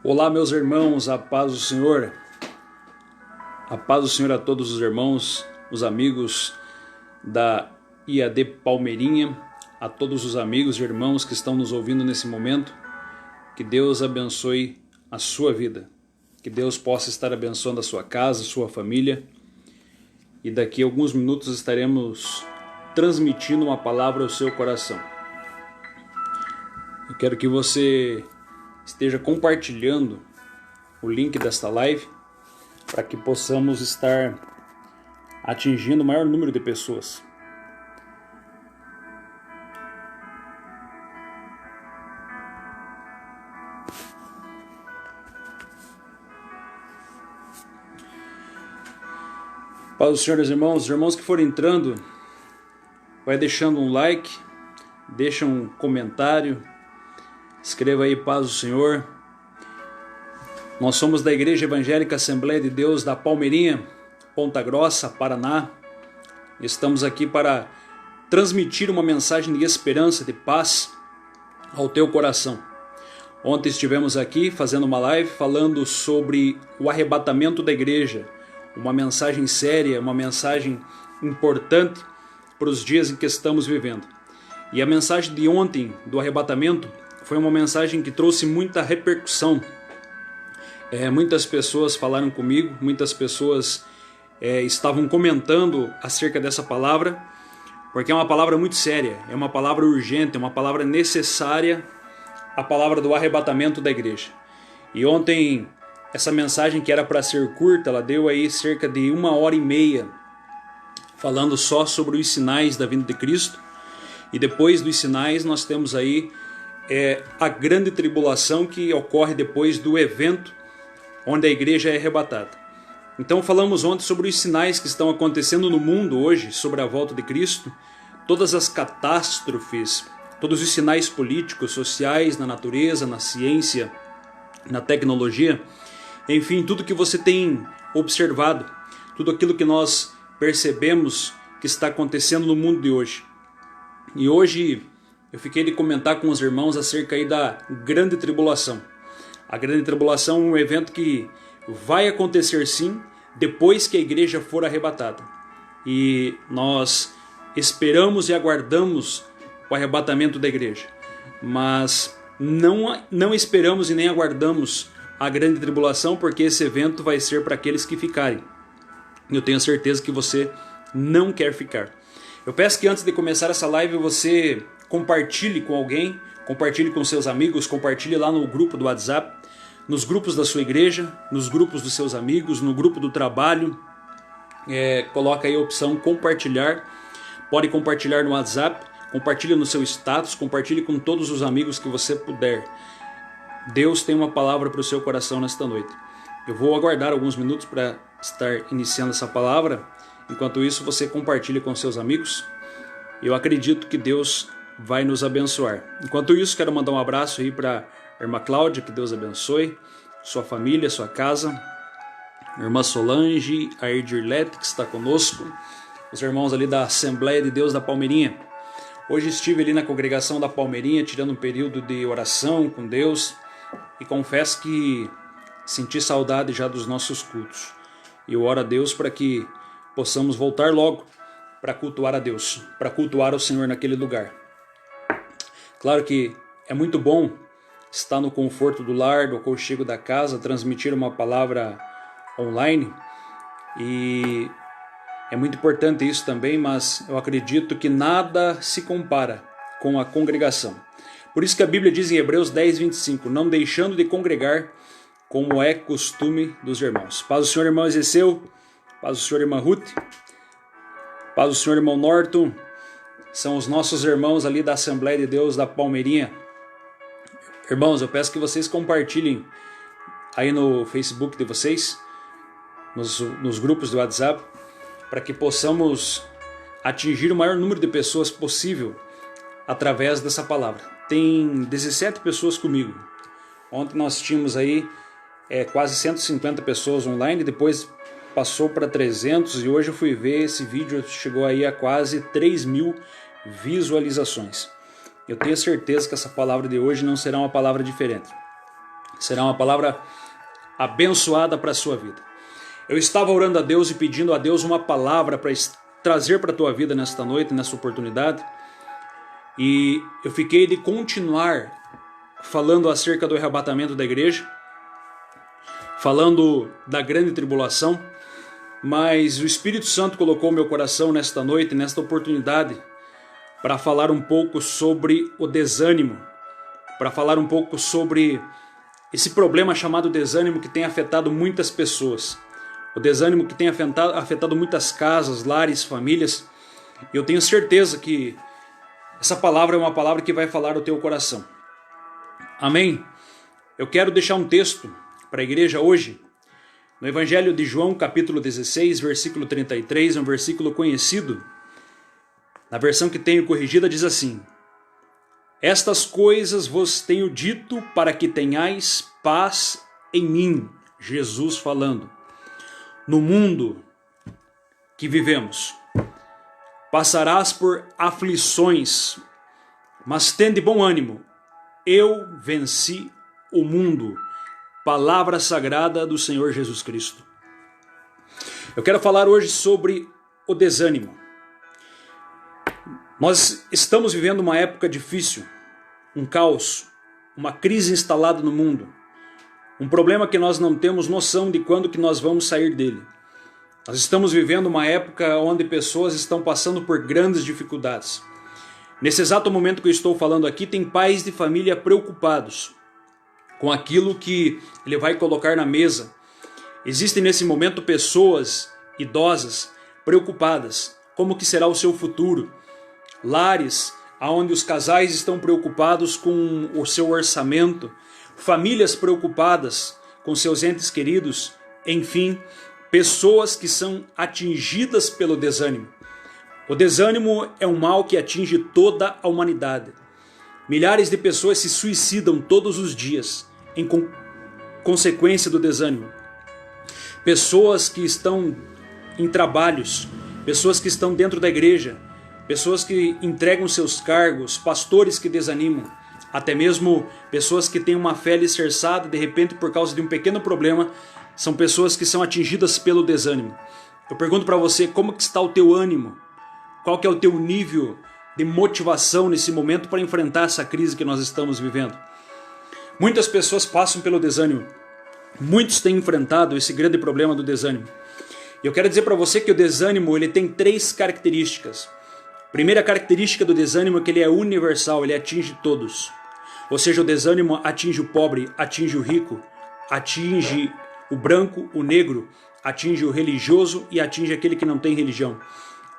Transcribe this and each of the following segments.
Olá, meus irmãos, a paz do Senhor. A paz do Senhor a todos os irmãos, os amigos da IAD Palmeirinha, a todos os amigos e irmãos que estão nos ouvindo nesse momento. Que Deus abençoe a sua vida. Que Deus possa estar abençoando a sua casa, a sua família. E daqui a alguns minutos estaremos transmitindo uma palavra ao seu coração. Eu quero que você esteja compartilhando o link desta live para que possamos estar atingindo o maior número de pessoas. Paz do Senhor, os irmãos que forem entrando, vai deixando um like, deixa um comentário, escreva aí paz do Senhor. Nós somos da Igreja Evangélica Assembleia de Deus da Palmeirinha, Ponta Grossa, Paraná. Estamos aqui para transmitir uma mensagem de esperança, de paz ao teu coração. Ontem estivemos aqui fazendo uma live falando sobre o arrebatamento da igreja, uma mensagem séria, uma mensagem importante para os dias em que estamos vivendo. E a mensagem de ontem do arrebatamento foi uma mensagem que trouxe muita repercussão. Muitas pessoas falaram comigo, muitas pessoas estavam comentando acerca dessa palavra, porque é uma palavra muito séria, é uma palavra urgente, é uma palavra necessária, a palavra do arrebatamento da igreja. E ontem, essa mensagem que era para ser curta, ela deu aí cerca de 1h30, falando só sobre os sinais da vinda de Cristo. E depois dos sinais nós temos aí a grande tribulação que ocorre depois do evento onde a igreja é arrebatada. Então falamos ontem sobre os sinais que estão acontecendo no mundo hoje, sobre a volta de Cristo, todas as catástrofes, todos os sinais políticos, sociais, na natureza, na ciência, na tecnologia, enfim, tudo que você tem observado, tudo aquilo que nós percebemos que está acontecendo no mundo de hoje. E hoje eu fiquei de comentar com os irmãos acerca aí da grande tribulação. A grande tribulação é um evento que vai acontecer sim, depois que a igreja for arrebatada. E nós esperamos e aguardamos o arrebatamento da igreja. Mas não esperamos e nem aguardamos a grande tribulação, porque esse evento vai ser para aqueles que ficarem. Eu tenho certeza que você não quer ficar. Eu peço que antes de começar essa live você compartilhe com alguém, compartilhe com seus amigos, compartilhe lá no grupo do WhatsApp, nos grupos da sua igreja, nos grupos dos seus amigos, no grupo do trabalho. Coloca aí a opção compartilhar. Pode compartilhar no WhatsApp, compartilhe no seu status, compartilhe com todos os amigos que você puder. Deus tem uma palavra para o seu coração nesta noite. Eu vou aguardar alguns minutos para estar iniciando essa palavra. Enquanto isso, você compartilhe com seus amigos. Eu acredito que Deus vai nos abençoar. Enquanto isso, quero mandar um abraço aí para a irmã Cláudia, que Deus abençoe, sua família, sua casa, a irmã Solange, a Erdirlete, que está conosco, os irmãos ali da Assembleia de Deus da Palmeirinha. Hoje estive ali na congregação da Palmeirinha, tirando um período de oração com Deus, e confesso que senti saudade já dos nossos cultos. E eu oro a Deus para que possamos voltar logo para cultuar a Deus, para cultuar o Senhor naquele lugar. Claro que é muito bom estar no conforto do lar, do aconchego da casa, transmitir uma palavra online, e é muito importante isso também, mas eu acredito que nada se compara com a congregação. Por isso que a Bíblia diz em Hebreus 10:25, não deixando de congregar, como é costume dos irmãos. Paz do Senhor, irmão Ezeceu, paz do Senhor, irmã Ruth, paz do Senhor, irmão Norton, são os nossos irmãos ali da Assembleia de Deus da Palmeirinha. Irmãos, eu peço que vocês compartilhem aí no Facebook de vocês, nos grupos do WhatsApp, para que possamos atingir o maior número de pessoas possível através dessa palavra. Tem 17 pessoas comigo. Ontem nós tínhamos aí quase 150 pessoas online, depois passou para 300 e hoje eu fui ver, esse vídeo chegou aí a quase 3.000 visualizações. Eu tenho certeza que essa palavra de hoje não será uma palavra diferente. Será uma palavra abençoada para a sua vida. Eu estava orando a Deus e pedindo a Deus uma palavra para trazer para a tua vida nesta noite, nesta oportunidade. E eu fiquei de continuar falando acerca do arrebatamento da igreja, falando da grande tribulação, mas o Espírito Santo colocou meu coração nesta noite, nesta oportunidade, para falar um pouco sobre o desânimo, para falar um pouco sobre esse problema chamado desânimo que tem afetado muitas pessoas, o desânimo que tem afetado muitas casas, lares, famílias. E eu tenho certeza que essa palavra é uma palavra que vai falar ao teu coração. Amém? Eu quero deixar um texto para a igreja hoje, no Evangelho de João, capítulo 16, versículo 33, um versículo conhecido. Na versão que tenho corrigida diz assim: estas coisas vos tenho dito para que tenhais paz em mim. Jesus falando. No mundo que vivemos, passarás por aflições, mas tende bom ânimo. Eu venci o mundo. Palavra sagrada do Senhor Jesus Cristo. Eu quero falar hoje sobre o desânimo. Nós estamos vivendo uma época difícil, um caos, uma crise instalada no mundo, um problema que nós não temos noção de quando que nós vamos sair dele. Nós estamos vivendo uma época onde pessoas estão passando por grandes dificuldades. Nesse exato momento que eu estou falando aqui, tem pais de família preocupados com aquilo que ele vai colocar na mesa. Existem nesse momento pessoas idosas preocupadas, como que será o seu futuro. Lares onde os casais estão preocupados com o seu orçamento, famílias preocupadas com seus entes queridos, enfim, pessoas que são atingidas pelo desânimo. O desânimo é um mal que atinge toda a humanidade. Milhares de pessoas se suicidam todos os dias em consequência do desânimo. Pessoas que estão em trabalhos, pessoas que estão dentro da igreja, pessoas que entregam seus cargos, pastores que desanimam, até mesmo pessoas que têm uma fé alicerçada, de repente por causa de um pequeno problema, são pessoas que são atingidas pelo desânimo. Eu pergunto para você, como que está o teu ânimo? Qual que é o teu nível de motivação nesse momento para enfrentar essa crise que nós estamos vivendo? Muitas pessoas passam pelo desânimo. Muitos têm enfrentado esse grande problema do desânimo. E eu quero dizer para você que o desânimo ele tem 3 características. A primeira característica do desânimo é que ele é universal, ele atinge todos. Ou seja, o desânimo atinge o pobre, atinge o rico, atinge o branco, o negro, atinge o religioso e atinge aquele que não tem religião.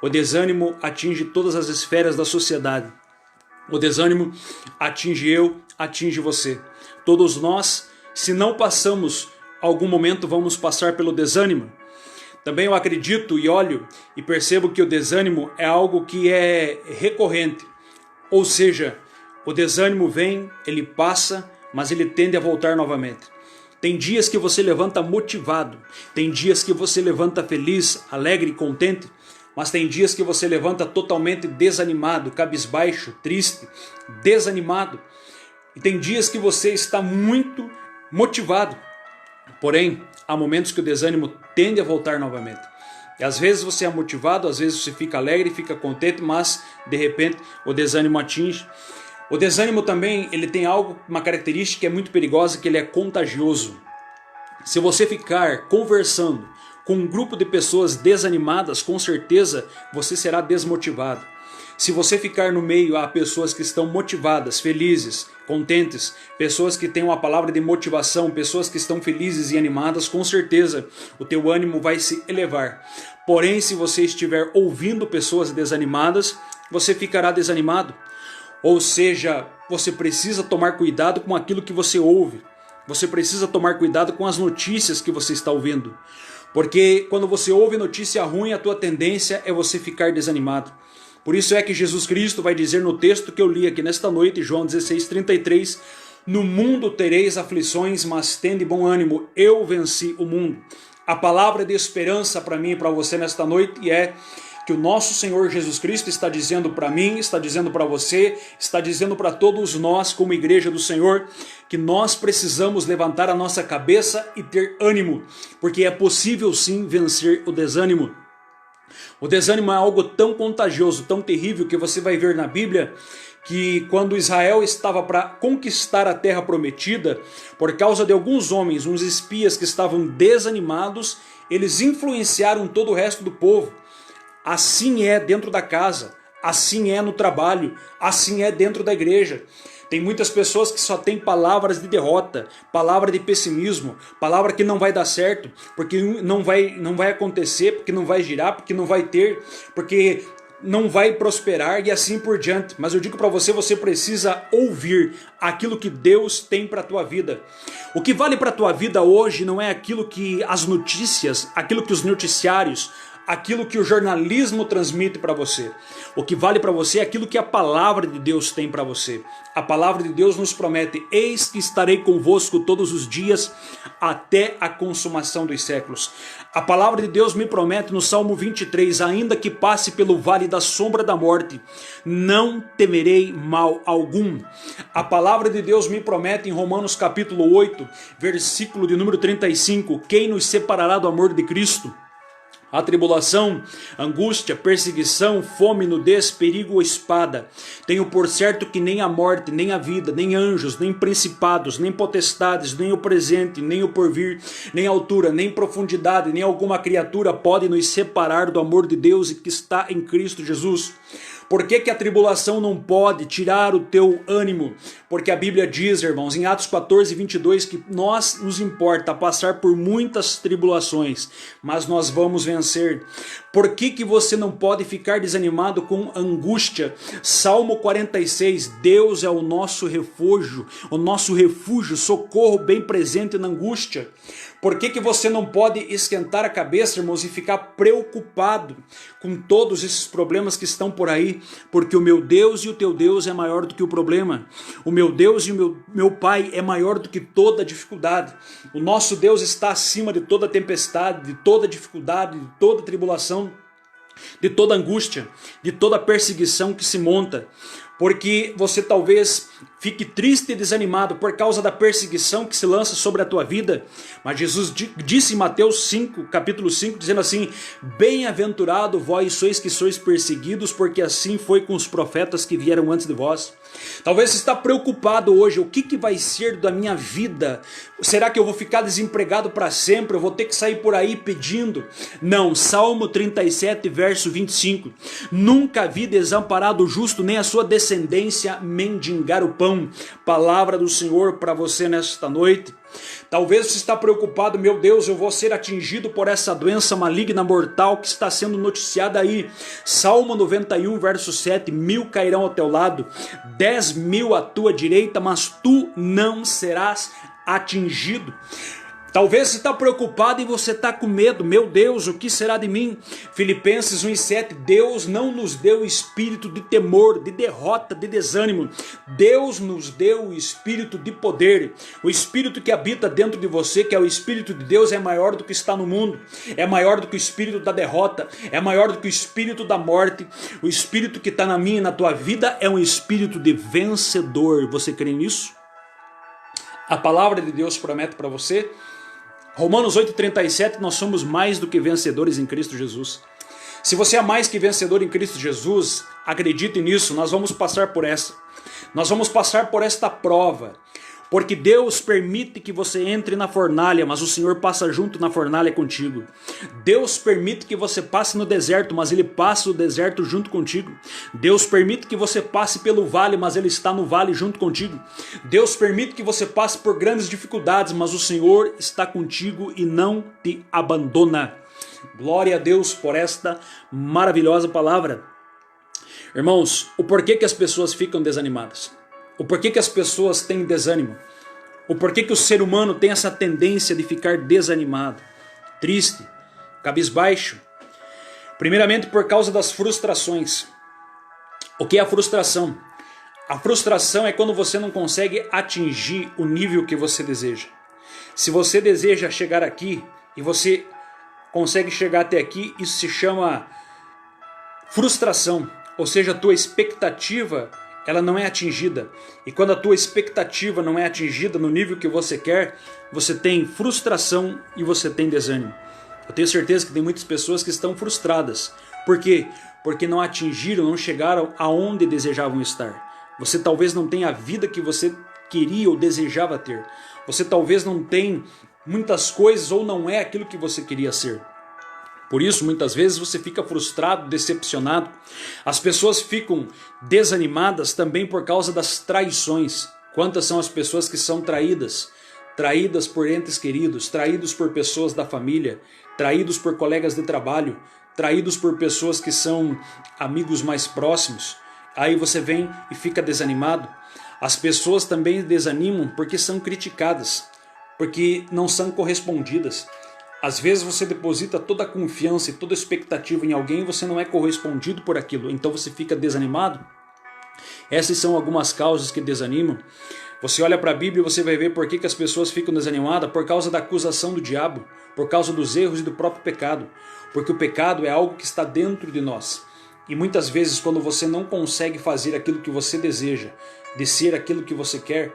O desânimo atinge todas as esferas da sociedade. O desânimo atinge eu, atinge você. Todos nós, se não passamos algum momento, vamos passar pelo desânimo. Também eu acredito e olho e percebo que o desânimo é algo que é recorrente. Ou seja, o desânimo vem, ele passa, mas ele tende a voltar novamente. Tem dias que você levanta motivado, tem dias que você levanta feliz, alegre e contente, mas tem dias que você levanta totalmente desanimado, cabisbaixo, triste, desanimado. E tem dias que você está muito motivado. Porém, há momentos que o desânimo tende a voltar novamente. E às vezes você é motivado, às vezes você fica alegre, fica contente, mas de repente o desânimo atinge. O desânimo também ele tem uma característica que é muito perigosa, que ele é contagioso. Se você ficar conversando com um grupo de pessoas desanimadas, com certeza você será desmotivado. Se você ficar no meio a pessoas que estão motivadas, felizes, contentes, pessoas que têm uma palavra de motivação, pessoas que estão felizes e animadas, com certeza o teu ânimo vai se elevar. Porém, se você estiver ouvindo pessoas desanimadas, você ficará desanimado. Ou seja, você precisa tomar cuidado com aquilo que você ouve. Você precisa tomar cuidado com as notícias que você está ouvindo. Porque quando você ouve notícia ruim, a tua tendência é você ficar desanimado. Por isso é que Jesus Cristo vai dizer no texto que eu li aqui nesta noite, João 16:33, no mundo tereis aflições, mas tende bom ânimo, eu venci o mundo. A palavra de esperança para mim e para você nesta noite é que o nosso Senhor Jesus Cristo está dizendo para mim, está dizendo para você, está dizendo para todos nós como igreja do Senhor, que nós precisamos levantar a nossa cabeça e ter ânimo, porque é possível sim vencer o desânimo. O desânimo é algo tão contagioso, tão terrível, que você vai ver na Bíblia que quando Israel estava para conquistar a terra prometida, por causa de alguns homens, uns espias que estavam desanimados, eles influenciaram todo o resto do povo. Assim é dentro da casa, assim é no trabalho, assim é dentro da igreja. Tem muitas pessoas que só têm palavras de derrota, palavra de pessimismo, palavra que não vai dar certo, porque não vai acontecer, porque não vai girar, porque não vai ter, porque não vai prosperar e assim por diante. Mas eu digo para você, você precisa ouvir aquilo que Deus tem para a tua vida. O que vale para a tua vida hoje não é aquilo que as notícias, aquilo que os noticiários, aquilo que o jornalismo transmite para você. O que vale para você é aquilo que a palavra de Deus tem para você. A palavra de Deus nos promete: eis que estarei convosco todos os dias até a consumação dos séculos. A palavra de Deus me promete no Salmo 23, ainda que passe pelo vale da sombra da morte, não temerei mal algum. A palavra de Deus me promete em Romanos capítulo 8, versículo de número 35, quem nos separará do amor de Cristo? A tribulação, angústia, perseguição, fome, nudez, perigo ou espada. Tenho por certo que nem a morte, nem a vida, nem anjos, nem principados, nem potestades, nem o presente, nem o porvir, nem altura, nem profundidade, nem alguma criatura pode nos separar do amor de Deus que está em Cristo Jesus. Por que a tribulação não pode tirar o teu ânimo? Porque a Bíblia diz, irmãos, em Atos 14, 22, que nos importa passar por muitas tribulações, mas nós vamos vencer. Por que você não pode ficar desanimado com angústia? Salmo 46, Deus é o nosso refúgio, socorro bem presente na angústia. Por que você não pode esquentar a cabeça, irmãos, e ficar preocupado com todos esses problemas que estão por aí? Porque o meu Deus e o teu Deus é maior do que o problema. O meu Deus e o meu Pai é maior do que toda dificuldade. O nosso Deus está acima de toda tempestade, de toda dificuldade, de toda tribulação, de toda angústia, de toda perseguição que se monta. Porque você talvez fique triste e desanimado por causa da perseguição que se lança sobre a tua vida. Mas Jesus disse em Mateus 5, capítulo 5, dizendo assim: bem-aventurado vós sois que sois perseguidos, porque assim foi com os profetas que vieram antes de vós. Talvez você está preocupado hoje: o que vai ser da minha vida? Será que eu vou ficar desempregado para sempre? Eu vou ter que sair por aí pedindo? Não, Salmo 37, verso 25. Nunca vi desamparado o justo, nem a sua descendência mendigar o pão. Palavra do Senhor para você nesta noite. Talvez você está preocupado: meu Deus, eu vou ser atingido por essa doença maligna mortal que está sendo noticiada aí. Salmo 91, verso 7, 1000 cairão ao teu lado, 10.000 à tua direita, mas tu não serás atingido. Talvez você está preocupado e você está com medo. Meu Deus, o que será de mim? Filipenses 1,7, Deus não nos deu espírito de temor, de derrota, de desânimo. Deus nos deu o espírito de poder. O espírito que habita dentro de você, que é o espírito de Deus, é maior do que está no mundo. É maior do que o espírito da derrota. É maior do que o espírito da morte. O espírito que está na minha e na tua vida é um espírito de vencedor. Você crê nisso? A palavra de Deus promete para você. Romanos 8,37, nós somos mais do que vencedores em Cristo Jesus. Se você é mais que vencedor em Cristo Jesus, acredite nisso, nós vamos passar por essa. Nós vamos passar por esta prova. Porque Deus permite que você entre na fornalha, mas o Senhor passa junto na fornalha contigo. Deus permite que você passe no deserto, mas Ele passa o deserto junto contigo. Deus permite que você passe pelo vale, mas Ele está no vale junto contigo. Deus permite que você passe por grandes dificuldades, mas o Senhor está contigo e não te abandona. Glória a Deus por esta maravilhosa palavra. Irmãos, o porquê que as pessoas ficam desanimadas? O porquê que as pessoas têm desânimo? O porquê que o ser humano tem essa tendência de ficar desanimado, triste, cabisbaixo? Primeiramente por causa das frustrações. O que é a frustração? A frustração é quando você não consegue atingir o nível que você deseja. Se você deseja chegar aqui e você consegue chegar até aqui, isso se chama frustração, ou seja, a tua expectativa ela não é atingida. E quando a tua expectativa não é atingida no nível que você quer, você tem frustração e você tem desânimo. Eu tenho certeza que tem muitas pessoas que estão frustradas. Por quê? Porque não atingiram, não chegaram aonde desejavam estar. Você talvez não tenha a vida que você queria ou desejava ter. Você talvez não tenha muitas coisas ou não é aquilo que você queria ser. Por isso, muitas vezes você fica frustrado, decepcionado. As pessoas ficam desanimadas também por causa das traições. Quantas são as pessoas que são traídas? Traídas por entes queridos, traídos por pessoas da família, traídos por colegas de trabalho, traídos por pessoas que são amigos mais próximos. Aí você vem e fica desanimado. As pessoas também desanimam porque são criticadas, porque não são correspondidas. Às vezes você deposita toda a confiança e toda a expectativa em alguém e você não é correspondido por aquilo, então você fica desanimado. Essas são algumas causas que desanimam. Você olha para a Bíblia e você vai ver por que as pessoas ficam desanimadas, por causa da acusação do diabo, por causa dos erros e do próprio pecado. Porque o pecado é algo que está dentro de nós. E muitas vezes quando você não consegue fazer aquilo que você deseja, de ser aquilo que você quer,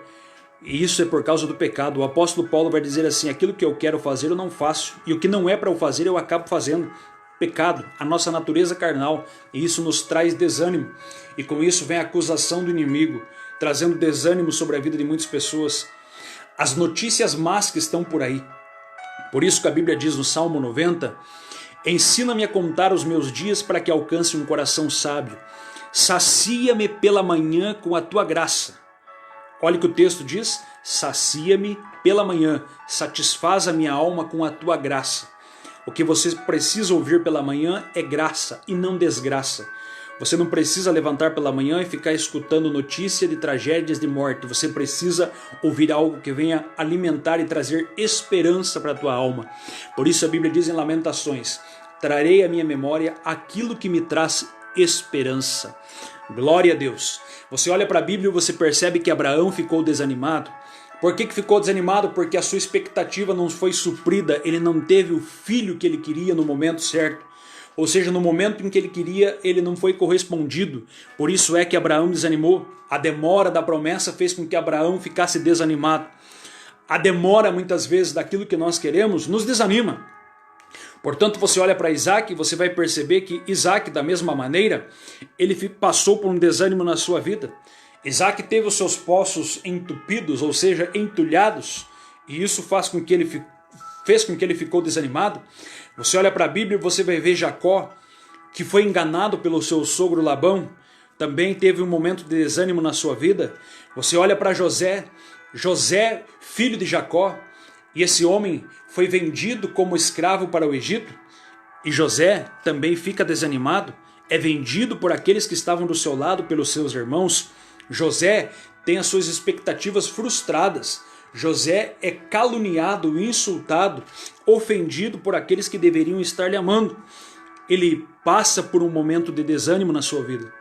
e isso é por causa do pecado. O apóstolo Paulo vai dizer assim: aquilo que eu quero fazer eu não faço, e o que não é para eu fazer eu acabo fazendo. Pecado, a nossa natureza carnal, e isso nos traz desânimo. E com isso vem a acusação do inimigo, trazendo desânimo sobre a vida de muitas pessoas. As notícias más que estão por aí. Por isso que a Bíblia diz no Salmo 90: ensina-me a contar os meus dias para que alcance um coração sábio. Sacia-me pela manhã com a tua graça. Olha o que o texto diz: sacia-me pela manhã, satisfaz a minha alma com a tua graça. O que você precisa ouvir pela manhã é graça e não desgraça. Você não precisa levantar pela manhã e ficar escutando notícia de tragédias de morte. Você precisa ouvir algo que venha alimentar e trazer esperança para a tua alma. Por isso a Bíblia diz em Lamentações: trarei à minha memória aquilo que me traz esperança. Glória a Deus. Você olha para a Bíblia e você percebe que Abraão ficou desanimado. Por que ficou desanimado? Porque a sua expectativa não foi suprida. Ele não teve o filho que ele queria no momento certo. Ou seja, no momento em que ele queria, ele não foi correspondido. Por isso é que Abraão desanimou. A demora da promessa fez com que Abraão ficasse desanimado. A demora muitas vezes daquilo que nós queremos nos desanima. Portanto, você olha para Isaac e você vai perceber que Isaac, da mesma maneira, ele passou por um desânimo na sua vida. Isaac teve os seus poços entupidos, ou seja, entulhados, e isso fez com que ele ficou desanimado. Você olha para a Bíblia e você vai ver Jacó, que foi enganado pelo seu sogro Labão, também teve um momento de desânimo na sua vida. Você olha para José, filho de Jacó, e esse homem foi vendido como escravo para o Egito. E José também fica desanimado, é vendido por aqueles que estavam do seu lado, pelos seus irmãos. José tem as suas expectativas frustradas. José é caluniado, insultado, ofendido por aqueles que deveriam estar lhe amando. Ele passa por um momento de desânimo na sua vida.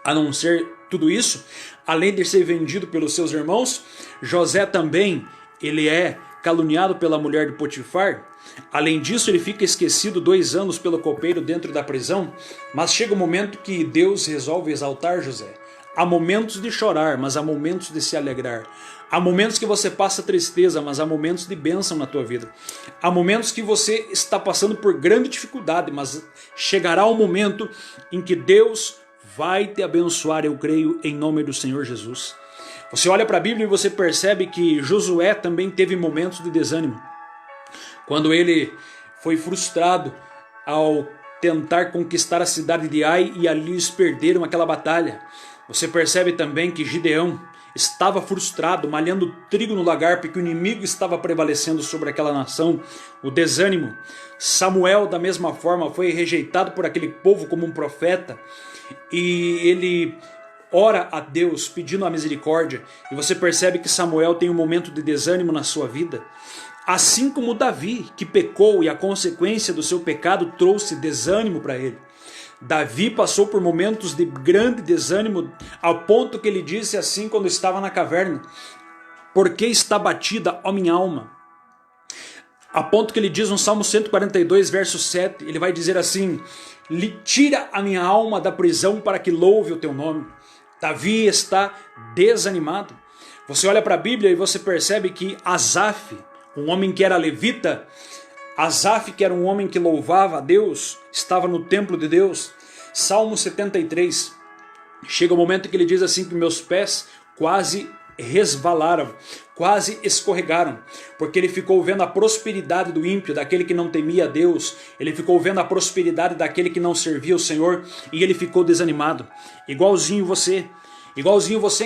A não ser tudo isso, além de ser vendido pelos seus irmãos, José também, ele é caluniado pela mulher de Potifar. Além disso, ele fica esquecido 2 anos pelo copeiro dentro da prisão. Mas chega um momento que Deus resolve exaltar José. Há momentos de chorar, mas há momentos de se alegrar. Há momentos que você passa tristeza, mas há momentos de bênção na tua vida. Há momentos que você está passando por grande dificuldade, mas chegará um momento em que Deus vai te abençoar, eu creio, em nome do Senhor Jesus. Você olha para a Bíblia e você percebe que Josué também teve momentos de desânimo. Quando ele foi frustrado ao tentar conquistar a cidade de Ai e ali eles perderam aquela batalha. Você percebe também que Gideão estava frustrado, malhando trigo no lagar, porque o inimigo estava prevalecendo sobre aquela nação. O desânimo. Samuel, da mesma forma, foi rejeitado por aquele povo como um profeta. E ele ora a Deus pedindo a misericórdia. E você percebe que Samuel tem um momento de desânimo na sua vida. Assim como Davi, que pecou e a consequência do seu pecado trouxe desânimo para ele. Davi passou por momentos de grande desânimo, ao ponto que ele disse assim quando estava na caverna: por que está batida, ó minha alma? A ponto que ele diz no Salmo 142, verso 7, ele vai dizer assim: tira a minha alma da prisão para que louve o teu nome. Davi está desanimado. Você olha para a Bíblia e você percebe que Asaf, um homem que era levita, Asaf, que era um homem que louvava a Deus, estava no templo de Deus. Salmo 73, chega o momento que ele diz assim que meus pés quase resvalaram, quase escorregaram, porque ele ficou vendo a prosperidade do ímpio, daquele que não temia a Deus, ele ficou vendo a prosperidade daquele que não servia o Senhor, e ele ficou desanimado, igualzinho você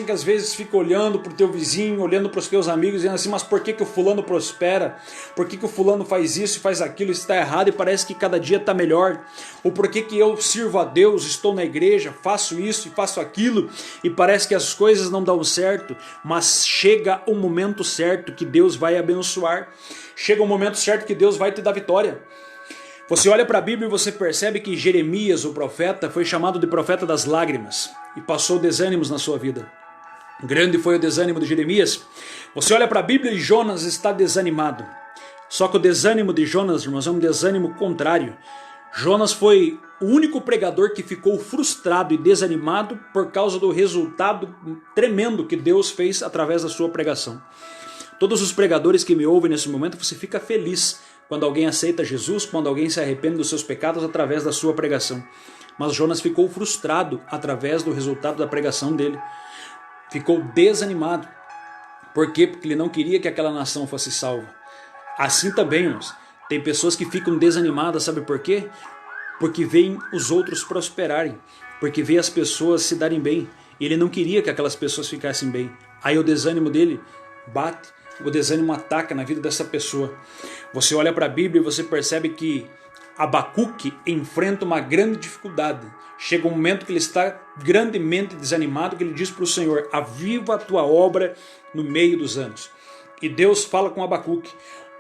que às vezes fica olhando para o teu vizinho, olhando para os teus amigos, dizendo assim, mas por que o fulano prospera? Por que o fulano faz isso e faz aquilo, isso está errado e parece que cada dia está melhor? Ou por que eu sirvo a Deus, estou na igreja, faço isso e faço aquilo e parece que as coisas não dão certo? Mas chega o momento certo que Deus vai abençoar, chega o momento certo que Deus vai te dar vitória. Você olha para a Bíblia e você percebe que Jeremias, o profeta, foi chamado de profeta das lágrimas e passou desânimos na sua vida. Grande foi o desânimo de Jeremias. Você olha para a Bíblia e Jonas está desanimado. Só que o desânimo de Jonas, irmãos, é um desânimo contrário. Jonas foi o único pregador que ficou frustrado e desanimado por causa do resultado tremendo que Deus fez através da sua pregação. Todos os pregadores que me ouvem nesse momento, você fica feliz quando alguém aceita Jesus, quando alguém se arrepende dos seus pecados através da sua pregação. Mas Jonas ficou frustrado através do resultado da pregação dele. Ficou desanimado. Por quê? Porque ele não queria que aquela nação fosse salva. Assim também, irmãos, tem pessoas que ficam desanimadas, sabe por quê? Porque veem os outros prosperarem, porque veem as pessoas se darem bem. E ele não queria que aquelas pessoas ficassem bem. Aí o desânimo dele bate, o desânimo ataca na vida dessa pessoa. Você olha para a Bíblia e você percebe que Abacuque enfrenta uma grande dificuldade. Chega um momento que ele está grandemente desanimado, que ele diz para o Senhor, aviva a tua obra no meio dos anos. E Deus fala com Abacuque,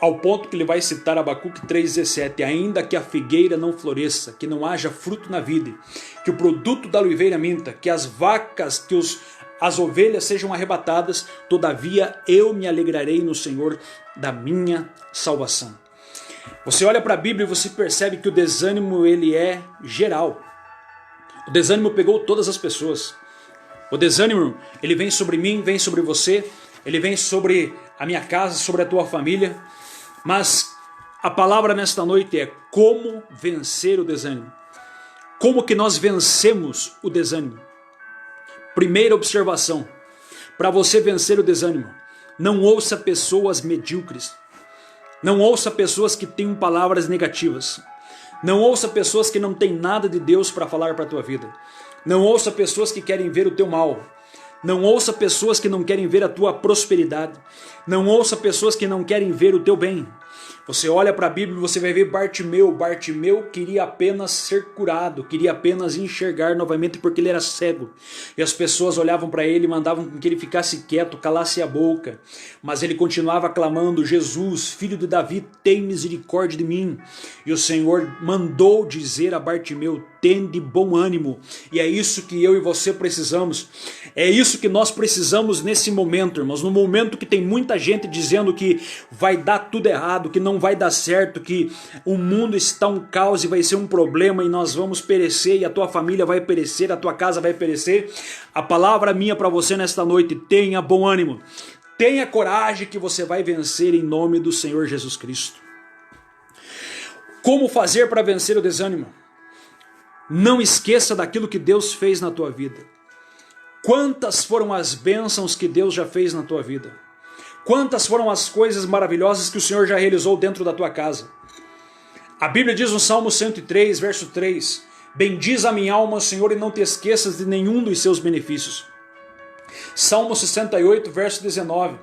ao ponto que ele vai citar Abacuque 3,17, ainda que a figueira não floresça, que não haja fruto na vide, que o produto da oliveira minta, que as vacas, as ovelhas sejam arrebatadas, todavia eu me alegrarei no Senhor da minha salvação. Você olha para a Bíblia e você percebe que o desânimo ele é geral. O desânimo pegou todas as pessoas. O desânimo ele vem sobre mim, vem sobre você, ele vem sobre a minha casa, sobre a tua família. Mas a palavra nesta noite é como vencer o desânimo. Como que nós vencemos o desânimo? Primeira observação, para você vencer o desânimo, não ouça pessoas medíocres, não ouça pessoas que tenham palavras negativas, não ouça pessoas que não têm nada de Deus para falar para a tua vida, não ouça pessoas que querem ver o teu mal, não ouça pessoas que não querem ver a tua prosperidade, não ouça pessoas que não querem ver o teu bem. Você olha para a Bíblia e você vai ver Bartimeu. Bartimeu queria apenas ser curado, queria apenas enxergar novamente porque ele era cego. E as pessoas olhavam para ele e mandavam que ele ficasse quieto, calasse a boca. Mas ele continuava clamando, Jesus, filho de Davi, tem misericórdia de mim. E o Senhor mandou dizer a Bartimeu, tende bom ânimo. E é isso que eu e você precisamos. É isso que nós precisamos nesse momento, irmãos. No momento que tem muita gente dizendo que vai dar tudo errado, que não vai dar certo, que o mundo está um caos e vai ser um problema e nós vamos perecer e a tua família vai perecer, a tua casa vai perecer. A palavra minha para você nesta noite, tenha bom ânimo. Tenha coragem que você vai vencer em nome do Senhor Jesus Cristo. Como fazer para vencer o desânimo? Não esqueça daquilo que Deus fez na tua vida. Quantas foram as bênçãos que Deus já fez na tua vida? Quantas foram as coisas maravilhosas que o Senhor já realizou dentro da tua casa? A Bíblia diz no Salmo 103, verso 3, bendiz a minha alma, Senhor, e não te esqueças de nenhum dos seus benefícios. Salmo 68, verso 19,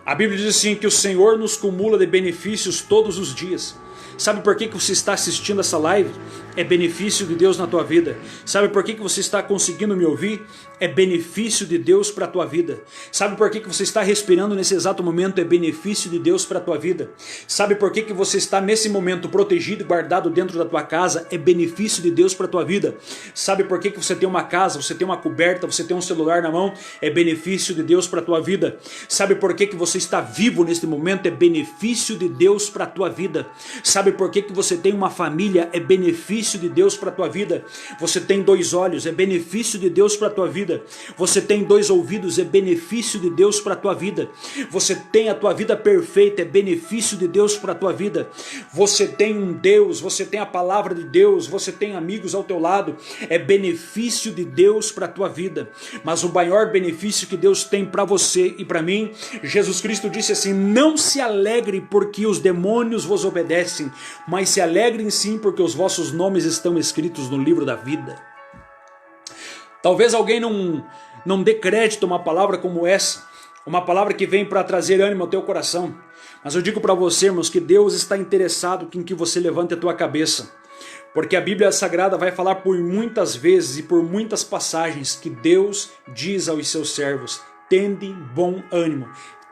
a Bíblia diz assim, que o Senhor nos cumula de benefícios todos os dias. Sabe por que você está assistindo essa live? É benefício de Deus na tua vida. Sabe por que você está conseguindo me ouvir? É benefício de Deus para a tua vida. Sabe por que você está respirando nesse exato momento? É benefício de Deus para a tua vida. Sabe por que você está nesse momento protegido e guardado dentro da tua casa? É benefício de Deus para a tua vida. Sabe por que você tem uma casa, você tem uma coberta, você tem um celular na mão? É benefício de Deus para a tua vida. Sabe por que você está vivo neste momento? É benefício de Deus para a tua vida. Sabe por que você tem uma família? É benefício de Deus para a tua vida. Você tem 2 olhos, é benefício de Deus para a tua vida. Você tem 2 ouvidos, é benefício de Deus para a tua vida. Você tem a tua vida perfeita, é benefício de Deus para a tua vida. Você tem um Deus, você tem a palavra de Deus, você tem amigos ao teu lado, é benefício de Deus para a tua vida. Mas o maior benefício que Deus tem para você e para mim, Jesus Cristo disse assim: não se alegre porque os demônios vos obedecem, mas se alegrem sim porque os vossos nomes estão escritos no livro da vida. Talvez alguém não dê crédito a uma palavra como essa, uma palavra que vem para trazer ânimo ao teu coração. Mas eu digo para você, irmãos, que Deus está interessado em que você levante a tua cabeça. Porque a Bíblia Sagrada vai falar por muitas vezes e por muitas passagens que Deus diz aos seus servos: tende bom ânimo.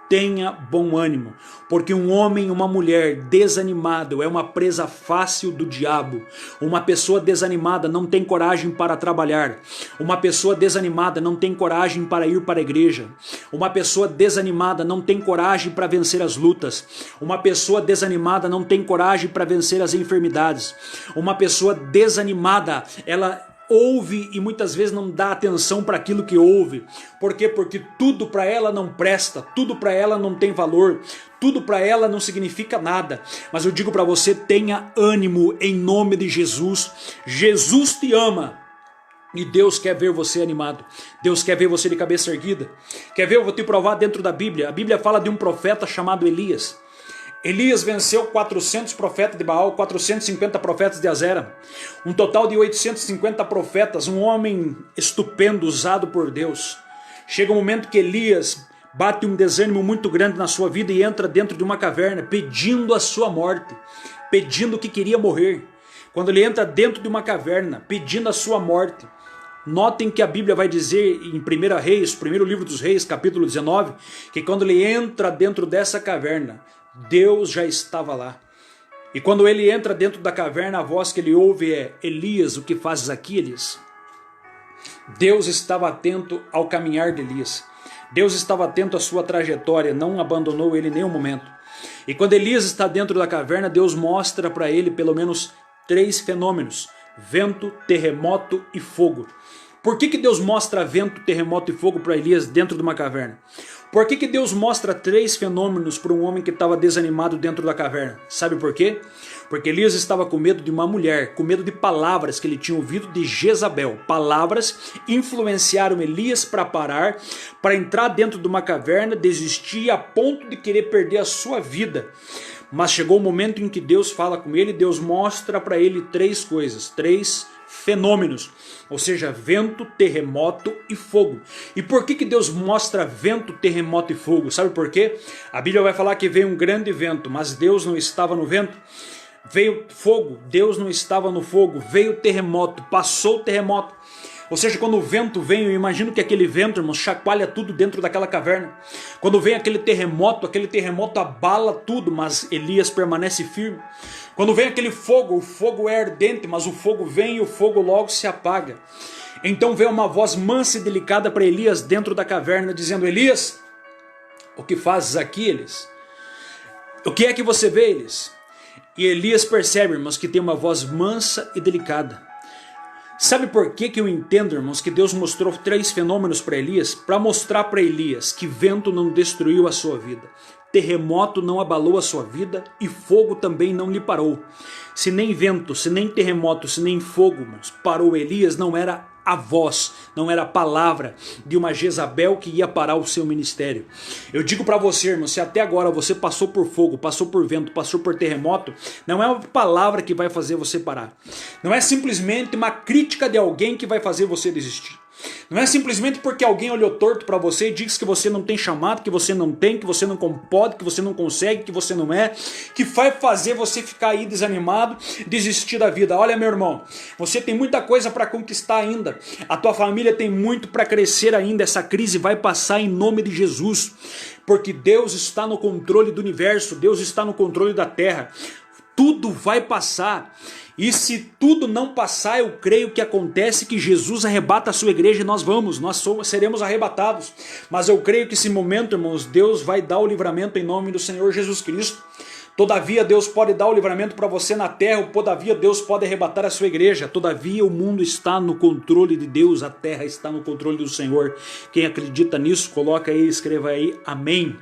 Tenha bom ânimo, porque um homem e uma mulher desanimado é uma presa fácil do diabo. Uma pessoa desanimada não tem coragem para trabalhar. Uma pessoa desanimada não tem coragem para ir para a igreja. Uma pessoa desanimada não tem coragem para vencer as lutas. Uma pessoa desanimada não tem coragem para vencer as enfermidades. Uma pessoa desanimada, ela ouve e muitas vezes não dá atenção para aquilo que ouve. Por quê? Porque tudo para ela não presta, tudo para ela não tem valor, tudo para ela não significa nada. Mas eu digo para você: tenha ânimo em nome de Jesus. Jesus te ama. E Deus quer ver você animado. Deus quer ver você de cabeça erguida. Quer ver? Eu vou te provar dentro da Bíblia. A Bíblia fala de um profeta chamado Elias. Elias venceu 400 profetas de Baal, 450 profetas de Azera, um total de 850 profetas, um homem estupendo, usado por Deus. Chega um momento que Elias bate um desânimo muito grande na sua vida e entra dentro de uma caverna pedindo a sua morte, pedindo que queria morrer. Quando ele entra dentro de uma caverna pedindo a sua morte, notem que a Bíblia vai dizer em 1 Reis, primeiro livro dos Reis, capítulo 19, que quando ele entra dentro dessa caverna, Deus já estava lá. E quando ele entra dentro da caverna, a voz que ele ouve é: Elias, o que fazes aqui, Elias? Deus estava atento ao caminhar de Elias. Deus estava atento à sua trajetória, não abandonou ele em nenhum momento. E quando Elias está dentro da caverna, Deus mostra para ele pelo menos 3 fenômenos: vento, terremoto e fogo. Por que Deus mostra vento, terremoto e fogo para Elias dentro de uma caverna? Por que Deus mostra 3 fenômenos para um homem que estava desanimado dentro da caverna? Sabe por quê? Porque Elias estava com medo de uma mulher, com medo de palavras que ele tinha ouvido de Jezabel. Palavras influenciaram Elias para parar, para entrar dentro de uma caverna, desistir a ponto de querer perder a sua vida. Mas chegou o momento em que Deus fala com ele, Deus mostra para ele 3 coisas, 3 fenômenos, ou seja, vento, terremoto e fogo. E por que Deus mostra vento, terremoto e fogo? Sabe por quê? A Bíblia vai falar que veio um grande vento, mas Deus não estava no vento. Veio fogo, Deus não estava no fogo. Veio terremoto, passou o terremoto. Ou seja, quando o vento vem, eu imagino que aquele vento, irmãos, chacoalha tudo dentro daquela caverna. Quando vem aquele terremoto abala tudo, mas Elias permanece firme. Quando vem aquele fogo, o fogo é ardente, mas o fogo vem e o fogo logo se apaga. Então veio uma voz mansa e delicada para Elias dentro da caverna, dizendo: Elias, o que fazes aqui, Elias? O que é que você vê, Elias? E Elias percebe, irmãos, que tem uma voz mansa e delicada. Sabe por que eu entendo, irmãos, que Deus mostrou 3 fenômenos para Elias? Para mostrar para Elias que vento não destruiu a sua vida, terremoto não abalou a sua vida e fogo também não lhe parou. Se nem vento, se nem terremoto, se nem fogo, irmãos, parou Elias, não era a voz, não era a palavra de uma Jezabel que ia parar o seu ministério. Eu digo para você, irmão, se até agora você passou por fogo, passou por vento, passou por terremoto, não é uma palavra que vai fazer você parar. Não é simplesmente uma crítica de alguém que vai fazer você desistir. Não é simplesmente porque alguém olhou torto para você e disse que você não tem chamado, que você não tem, que você não pode, que você não consegue, que você não é, que vai fazer você ficar aí desanimado, desistir da vida. Olha, meu irmão, você tem muita coisa para conquistar ainda. A tua família tem muito para crescer ainda. Essa crise vai passar em nome de Jesus, porque Deus está no controle do universo, Deus está no controle da terra. Tudo vai passar. E se tudo não passar, eu creio que acontece que Jesus arrebata a sua igreja e nós seremos arrebatados. Mas eu creio que esse momento, irmãos, Deus vai dar o livramento em nome do Senhor Jesus Cristo. Todavia Deus pode dar o livramento para você na terra, todavia Deus pode arrebatar a sua igreja. Todavia o mundo está no controle de Deus, a terra está no controle do Senhor. Quem acredita nisso, coloca aí, escreva aí, amém.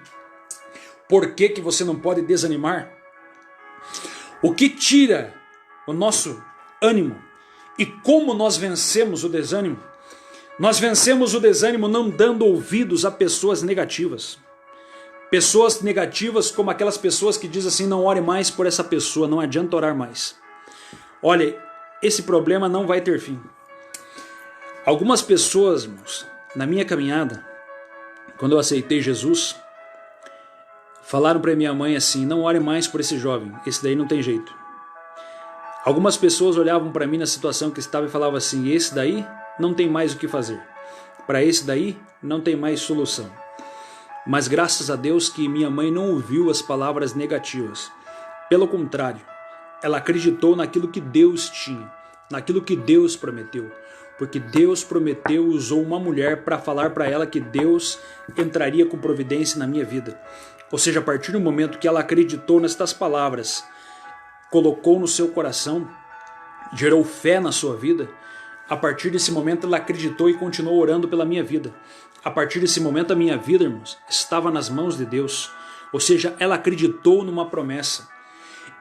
Por que que você não pode desanimar? O que tira o nosso ânimo e como nós vencemos o desânimo? Nós vencemos o desânimo não dando ouvidos a pessoas negativas. Pessoas negativas como aquelas pessoas que dizem assim, não ore mais por essa pessoa, não adianta orar mais. Olha, esse problema não vai ter fim. Algumas pessoas, irmãos, na minha caminhada, quando eu aceitei Jesus, falaram para minha mãe assim, não ore mais por esse jovem, esse daí não tem jeito. Algumas pessoas olhavam para mim na situação que estava e falavam assim, esse daí não tem mais o que fazer. Para esse daí não tem mais solução. Mas graças a Deus que minha mãe não ouviu as palavras negativas. Pelo contrário, ela acreditou naquilo que Deus tinha, naquilo que Deus prometeu. Porque Deus prometeu, usou uma mulher para falar para ela que Deus entraria com providência na minha vida. Ou seja, a partir do momento que ela acreditou nestas palavras, colocou no seu coração, gerou fé na sua vida, a partir desse momento ela acreditou e continuou orando pela minha vida. A partir desse momento a minha vida, irmãos, estava nas mãos de Deus. Ou seja, ela acreditou numa promessa.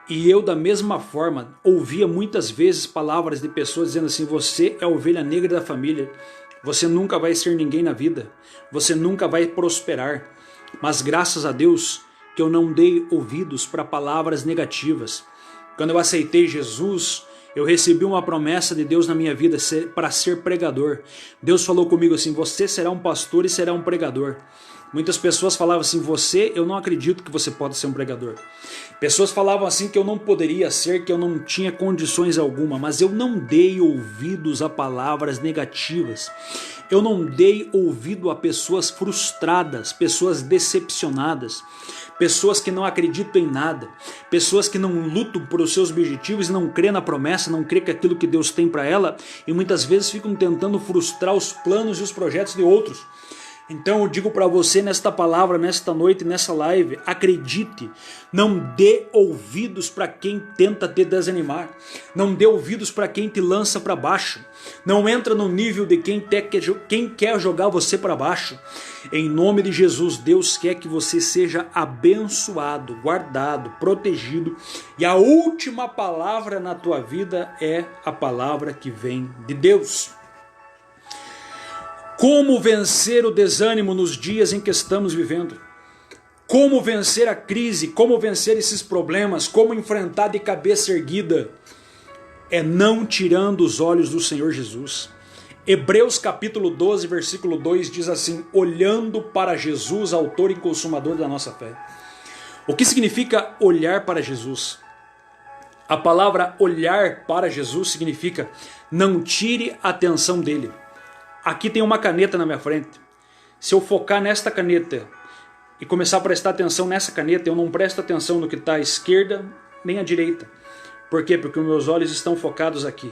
E eu da mesma forma ouvia muitas vezes palavras de pessoas dizendo assim, você é a ovelha negra da família, você nunca vai ser ninguém na vida, você nunca vai prosperar. Mas graças a Deus que eu não dei ouvidos para palavras negativas. Quando eu aceitei Jesus, eu recebi uma promessa de Deus na minha vida para ser pregador. Deus falou comigo assim, você será um pastor e será um pregador. Muitas pessoas falavam assim, eu não acredito que você pode ser um pregador. Pessoas falavam assim que eu não poderia ser, que eu não tinha condições alguma, mas eu não dei ouvidos a palavras negativas. Eu não dei ouvido a pessoas frustradas, pessoas decepcionadas, pessoas que não acreditam em nada, pessoas que não lutam por os seus objetivos e não crê na promessa, não crê que aquilo que Deus tem para ela e muitas vezes ficam tentando frustrar os planos e os projetos de outros. Então eu digo para você nesta palavra, nesta noite, nessa live, acredite, não dê ouvidos para quem tenta te desanimar, não dê ouvidos para quem te lança para baixo, não entra no nível de quem quer jogar você para baixo. Em nome de Jesus, Deus quer que você seja abençoado, guardado, protegido e a última palavra na tua vida é a palavra que vem de Deus. Como vencer o desânimo nos dias em que estamos vivendo? Como vencer a crise? Como vencer esses problemas? Como enfrentar de cabeça erguida? É não tirando os olhos do Senhor Jesus. Hebreus capítulo 12, versículo 2 diz assim, olhando para Jesus, autor e consumador da nossa fé. O que significa olhar para Jesus? A palavra olhar para Jesus significa não tire a atenção dele. Aqui tem uma caneta na minha frente. Se eu focar nesta caneta e começar a prestar atenção nessa caneta, eu não presto atenção no que está à esquerda nem à direita. Por quê? Porque os meus olhos estão focados aqui.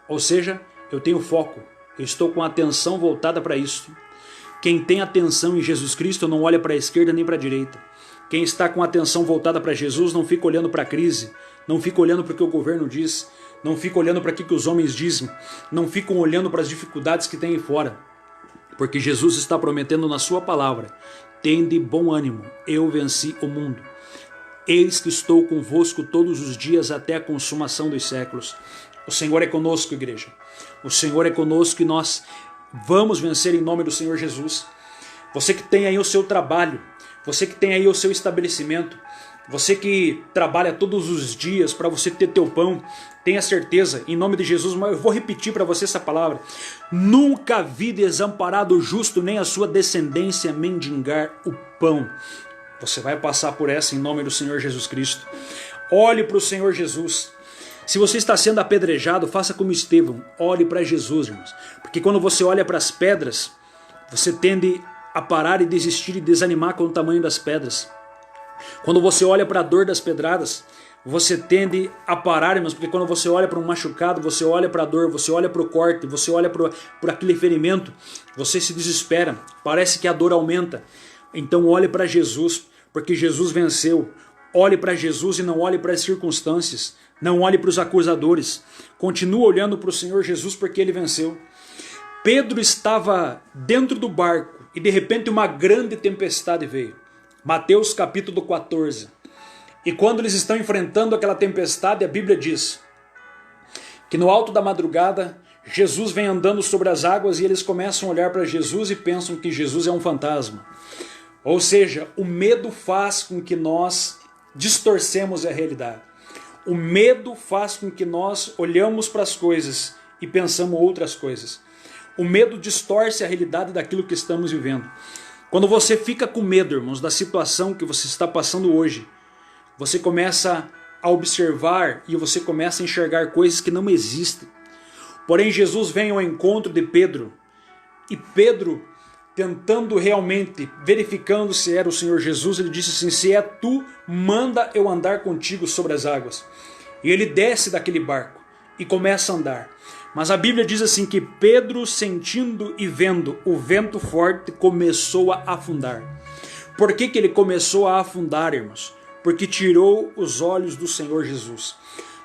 Ou seja, eu tenho foco. Eu estou com a atenção voltada para isso. Quem tem atenção em Jesus Cristo não olha para a esquerda nem para a direita. Quem está com a atenção voltada para Jesus não fica olhando para a crise, não fica olhando para o que o governo diz, não fica olhando para o que os homens dizem, não ficam olhando para as dificuldades que tem aí fora. Porque Jesus está prometendo na sua palavra, tende bom ânimo, eu venci o mundo. Eis que estou convosco todos os dias até a consumação dos séculos. O Senhor é conosco, igreja. O Senhor é conosco e nós vamos vencer em nome do Senhor Jesus. Você que tem aí o seu trabalho, você que tem aí o seu estabelecimento, Você que trabalha todos os dias para você ter teu pão, tenha certeza, em nome de Jesus, mas eu vou repetir para você essa palavra. Nunca vi desamparado o justo, nem a sua descendência mendigar o pão. Você vai passar por essa em nome do Senhor Jesus Cristo. Olhe para o Senhor Jesus. Se você está sendo apedrejado, faça como Estevão. Olhe para Jesus, irmãos. Porque quando você olha para as pedras, você tende a parar e desistir e desanimar com o tamanho das pedras. Quando você olha para a dor das pedradas, você tende a parar, irmãos, porque quando você olha para um machucado, você olha para a dor, você olha para o corte, você olha por aquele ferimento, você se desespera, parece que a dor aumenta. Então olhe para Jesus, porque Jesus venceu. Olhe para Jesus e não olhe para as circunstâncias, não olhe para os acusadores. Continue olhando para o Senhor Jesus, porque Ele venceu. Pedro estava dentro do barco e de repente uma grande tempestade veio. Mateus capítulo 14. E quando eles estão enfrentando aquela tempestade, a Bíblia diz que no alto da madrugada, Jesus vem andando sobre as águas e eles começam a olhar para Jesus e pensam que Jesus é um fantasma. Ou seja, o medo faz com que nós distorcemos a realidade. O medo faz com que nós olhamos para as coisas e pensamos outras coisas. O medo distorce a realidade daquilo que estamos vivendo. Quando você fica com medo, irmãos, da situação que você está passando hoje, você começa a observar e você começa a enxergar coisas que não existem. Porém, Jesus vem ao encontro de Pedro e Pedro, tentando realmente, verificando se era o Senhor Jesus, ele disse assim: se é tu, manda eu andar contigo sobre as águas. E ele desce daquele barco e começa a andar. Mas a Bíblia diz assim que Pedro, sentindo e vendo o vento forte, começou a afundar. Por que ele começou a afundar, irmãos? Porque tirou os olhos do Senhor Jesus.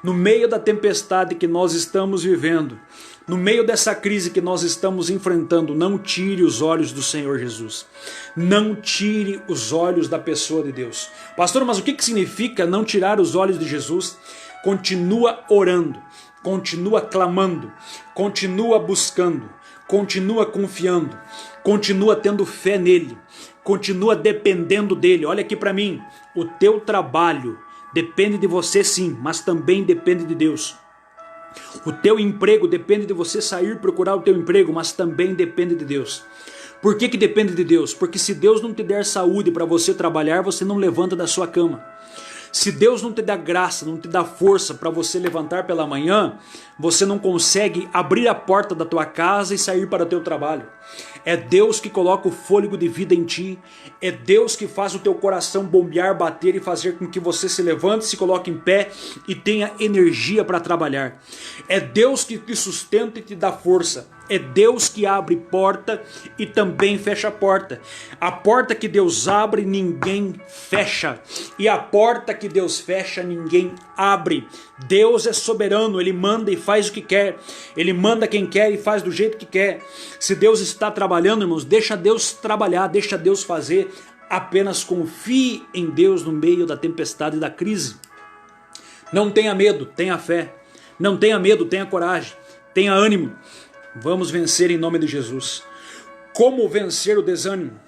No meio da tempestade que nós estamos vivendo, no meio dessa crise que nós estamos enfrentando, não tire os olhos do Senhor Jesus. Não tire os olhos da pessoa de Deus. Pastor, mas o que significa não tirar os olhos de Jesus? Continua orando, continua clamando, continua buscando, continua confiando, continua tendo fé nele, continua dependendo dele. Olha aqui para mim, o teu trabalho depende de você sim, mas também depende de Deus. O teu emprego depende de você sair procurar o teu emprego, mas também depende de Deus. Por que depende de Deus? Porque se Deus não te der saúde para você trabalhar, você não levanta da sua cama. Se Deus não te dá graça, não te dá força para você levantar pela manhã, você não consegue abrir a porta da tua casa e sair para o teu trabalho. É Deus que coloca o fôlego de vida em ti. É Deus que faz o teu coração bombear, bater e fazer com que você se levante, se coloque em pé e tenha energia para trabalhar. É Deus que te sustenta e te dá força. É Deus que abre porta e também fecha a porta. A porta que Deus abre, ninguém fecha. E a porta que Deus fecha, ninguém abre. Deus é soberano, Ele manda e faz o que quer. Ele manda quem quer e faz do jeito que quer. Se Deus está trabalhando, irmãos, deixa Deus trabalhar, deixa Deus fazer. Apenas confie em Deus no meio da tempestade e da crise. Não tenha medo, tenha fé. Não tenha medo, tenha coragem, tenha ânimo. Vamos vencer em nome de Jesus. Como vencer o desânimo?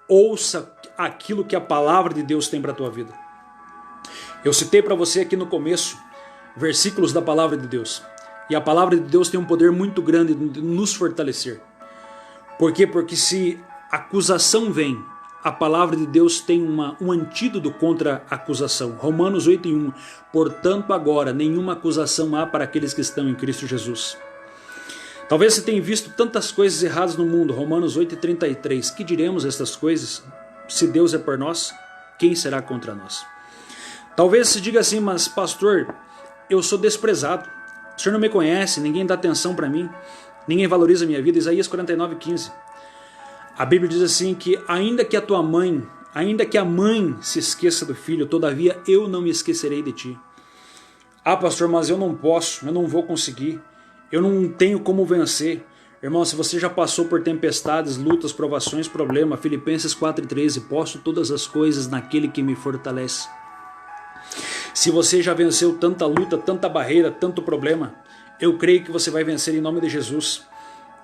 Ouça aquilo que a palavra de Deus tem para a tua vida. Eu citei para você aqui no começo versículos da palavra de Deus. E a palavra de Deus tem um poder muito grande de nos fortalecer. Por quê? Porque se acusação vem, a palavra de Deus tem um antídoto contra a acusação. Romanos 8:1. Portanto, agora nenhuma acusação há para aqueles que estão em Cristo Jesus. Talvez você tenha visto tantas coisas erradas no mundo. Romanos 8:33. Que diremos estas coisas? Se Deus é por nós, quem será contra nós? Talvez você diga assim: mas pastor, eu sou desprezado. O senhor não me conhece, ninguém dá atenção para mim, ninguém valoriza a minha vida. Isaías 49:15. A Bíblia diz assim que ainda que a mãe se esqueça do filho, todavia eu não me esquecerei de ti. Ah, pastor, mas eu não posso, eu não vou conseguir. Eu não tenho como vencer. Irmão, se você já passou por tempestades, lutas, provações, problema, Filipenses 4:13, posso todas as coisas naquele que me fortalece. Se você já venceu tanta luta, tanta barreira, tanto problema, eu creio que você vai vencer em nome de Jesus.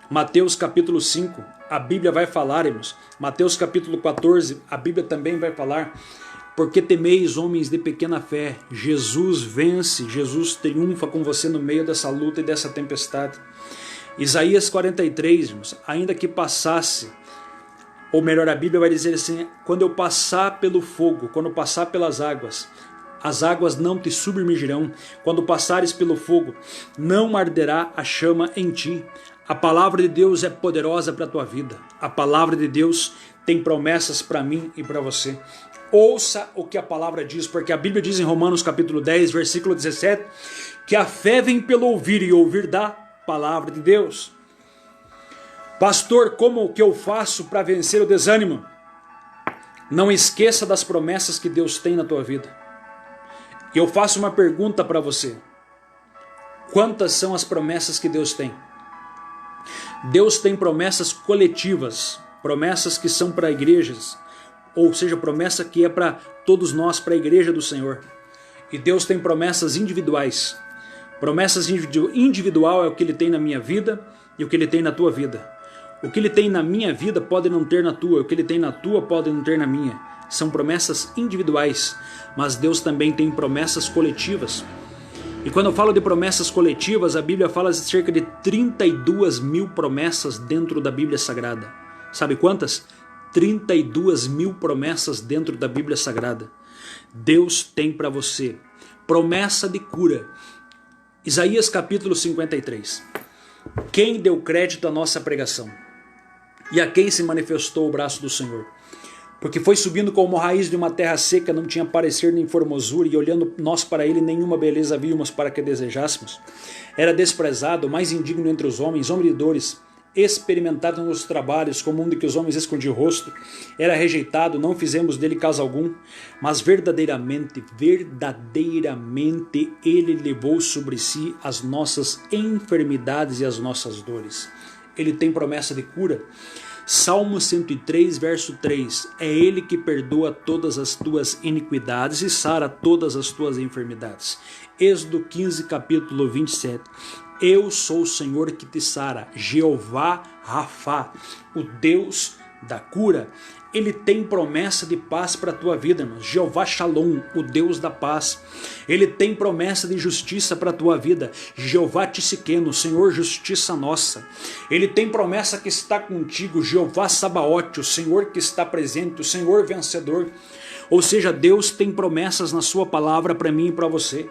Mateus capítulo 5, a Bíblia vai falar, irmãos. Mateus capítulo 14, a Bíblia também vai falar Porque temeis, homens de pequena fé? Jesus vence, Jesus triunfa com você no meio dessa luta e dessa tempestade. Isaías 43, irmãos, ainda que passasse, ou melhor, a Bíblia vai dizer assim: quando eu passar pelo fogo, quando eu passar pelas águas, as águas não te submergirão. Quando passares pelo fogo, não arderá a chama em ti. A palavra de Deus é poderosa para a tua vida. A palavra de Deus tem promessas para mim e para você. Ouça o que a palavra diz, porque a Bíblia diz em Romanos capítulo 10, versículo 17, que a fé vem pelo ouvir e ouvir da palavra de Deus. Pastor, como que eu faço para vencer o desânimo? Não esqueça das promessas que Deus tem na tua vida. E eu faço uma pergunta para você. Quantas são as promessas que Deus tem? Deus tem promessas coletivas, promessas que são para igrejas, ou seja, promessa que é para todos nós, para a igreja do Senhor. E Deus tem promessas individuais. Promessas individual é o que Ele tem na minha vida e o que Ele tem na tua vida. O que Ele tem na minha vida pode não ter na tua, o que Ele tem na tua pode não ter na minha. São promessas individuais, mas Deus também tem promessas coletivas. E quando eu falo de promessas coletivas, a Bíblia fala de cerca de 32 mil promessas dentro da Bíblia Sagrada. Sabe quantas? 32 mil promessas dentro da Bíblia Sagrada. Deus tem para você promessa de cura. Isaías capítulo 53. Quem deu crédito à nossa pregação? E a quem se manifestou o braço do Senhor? Porque foi subindo como raiz de uma terra seca, não tinha parecer nem formosura, e olhando nós para ele, nenhuma beleza víamos para que desejássemos. Era desprezado, mais indigno entre os homens, homem de dores, experimentado nos trabalhos, como um de que os homens escondiam o rosto. Era rejeitado, não fizemos dele caso algum, mas verdadeiramente ele levou sobre si as nossas enfermidades e as nossas dores. Ele tem promessa de cura. Salmo 103, verso 3. É Ele que perdoa todas as tuas iniquidades e sara todas as tuas enfermidades. Êxodo 15, capítulo 27. Eu sou o Senhor que te sara, Jeová Rafá, o Deus da cura. Ele tem promessa de paz para a tua vida, irmãos. Jeová Shalom, o Deus da paz. Ele tem promessa de justiça para a tua vida. Jeová Tsidkenu, Senhor justiça nossa. Ele tem promessa que está contigo. Jeová Sabaote, o Senhor que está presente, o Senhor vencedor. Ou seja, Deus tem promessas na sua palavra para mim e para você.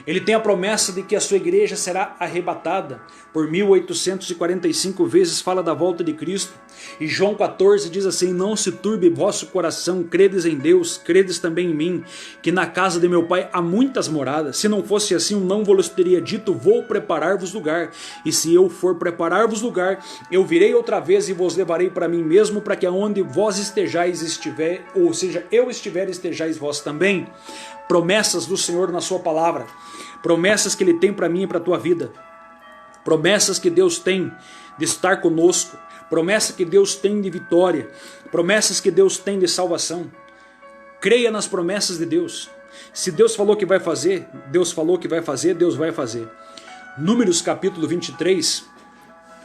Ele tem a promessa de que a sua igreja será arrebatada. Por 1845 vezes fala da volta de Cristo. E João 14 diz assim: não se turbe vosso coração, credes em Deus, credes também em mim, que na casa de meu pai há muitas moradas. Se não fosse assim, eu não vos teria dito, vou preparar-vos lugar. E se eu for preparar-vos lugar, eu virei outra vez e vos levarei para mim mesmo, para que aonde vós estejais estiver, ou seja, eu estiver, estejais vós também. Promessas do Senhor na sua palavra. Promessas que Ele tem para mim e para a tua vida. Promessas que Deus tem de estar conosco. Promessas que Deus tem de vitória. Promessas que Deus tem de salvação. Creia nas promessas de Deus. Se Deus falou que vai fazer, Deus falou que vai fazer, Deus vai fazer. Números capítulo 23,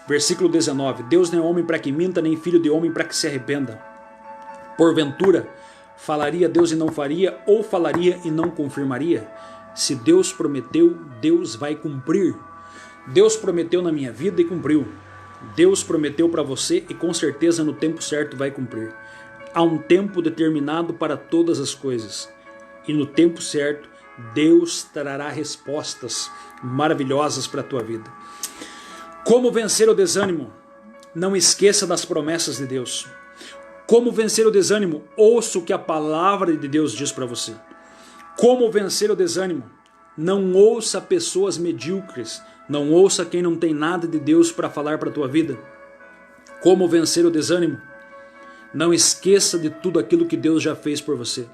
versículo 19. Deus não é homem para que minta, nem filho de homem para que se arrependa. Porventura, falaria Deus e não faria, ou falaria e não confirmaria? Se Deus prometeu, Deus vai cumprir. Deus prometeu na minha vida e cumpriu. Deus prometeu para você e com certeza no tempo certo vai cumprir. Há um tempo determinado para todas as coisas. E no tempo certo, Deus trará respostas maravilhosas para a tua vida. Como vencer o desânimo? Não esqueça das promessas de Deus. Como vencer o desânimo? Ouça o que a palavra de Deus diz para você. Como vencer o desânimo? Não ouça pessoas medíocres. Não ouça quem não tem nada de Deus para falar para a tua vida. Como vencer o desânimo? Não esqueça de tudo aquilo que Deus já fez por você.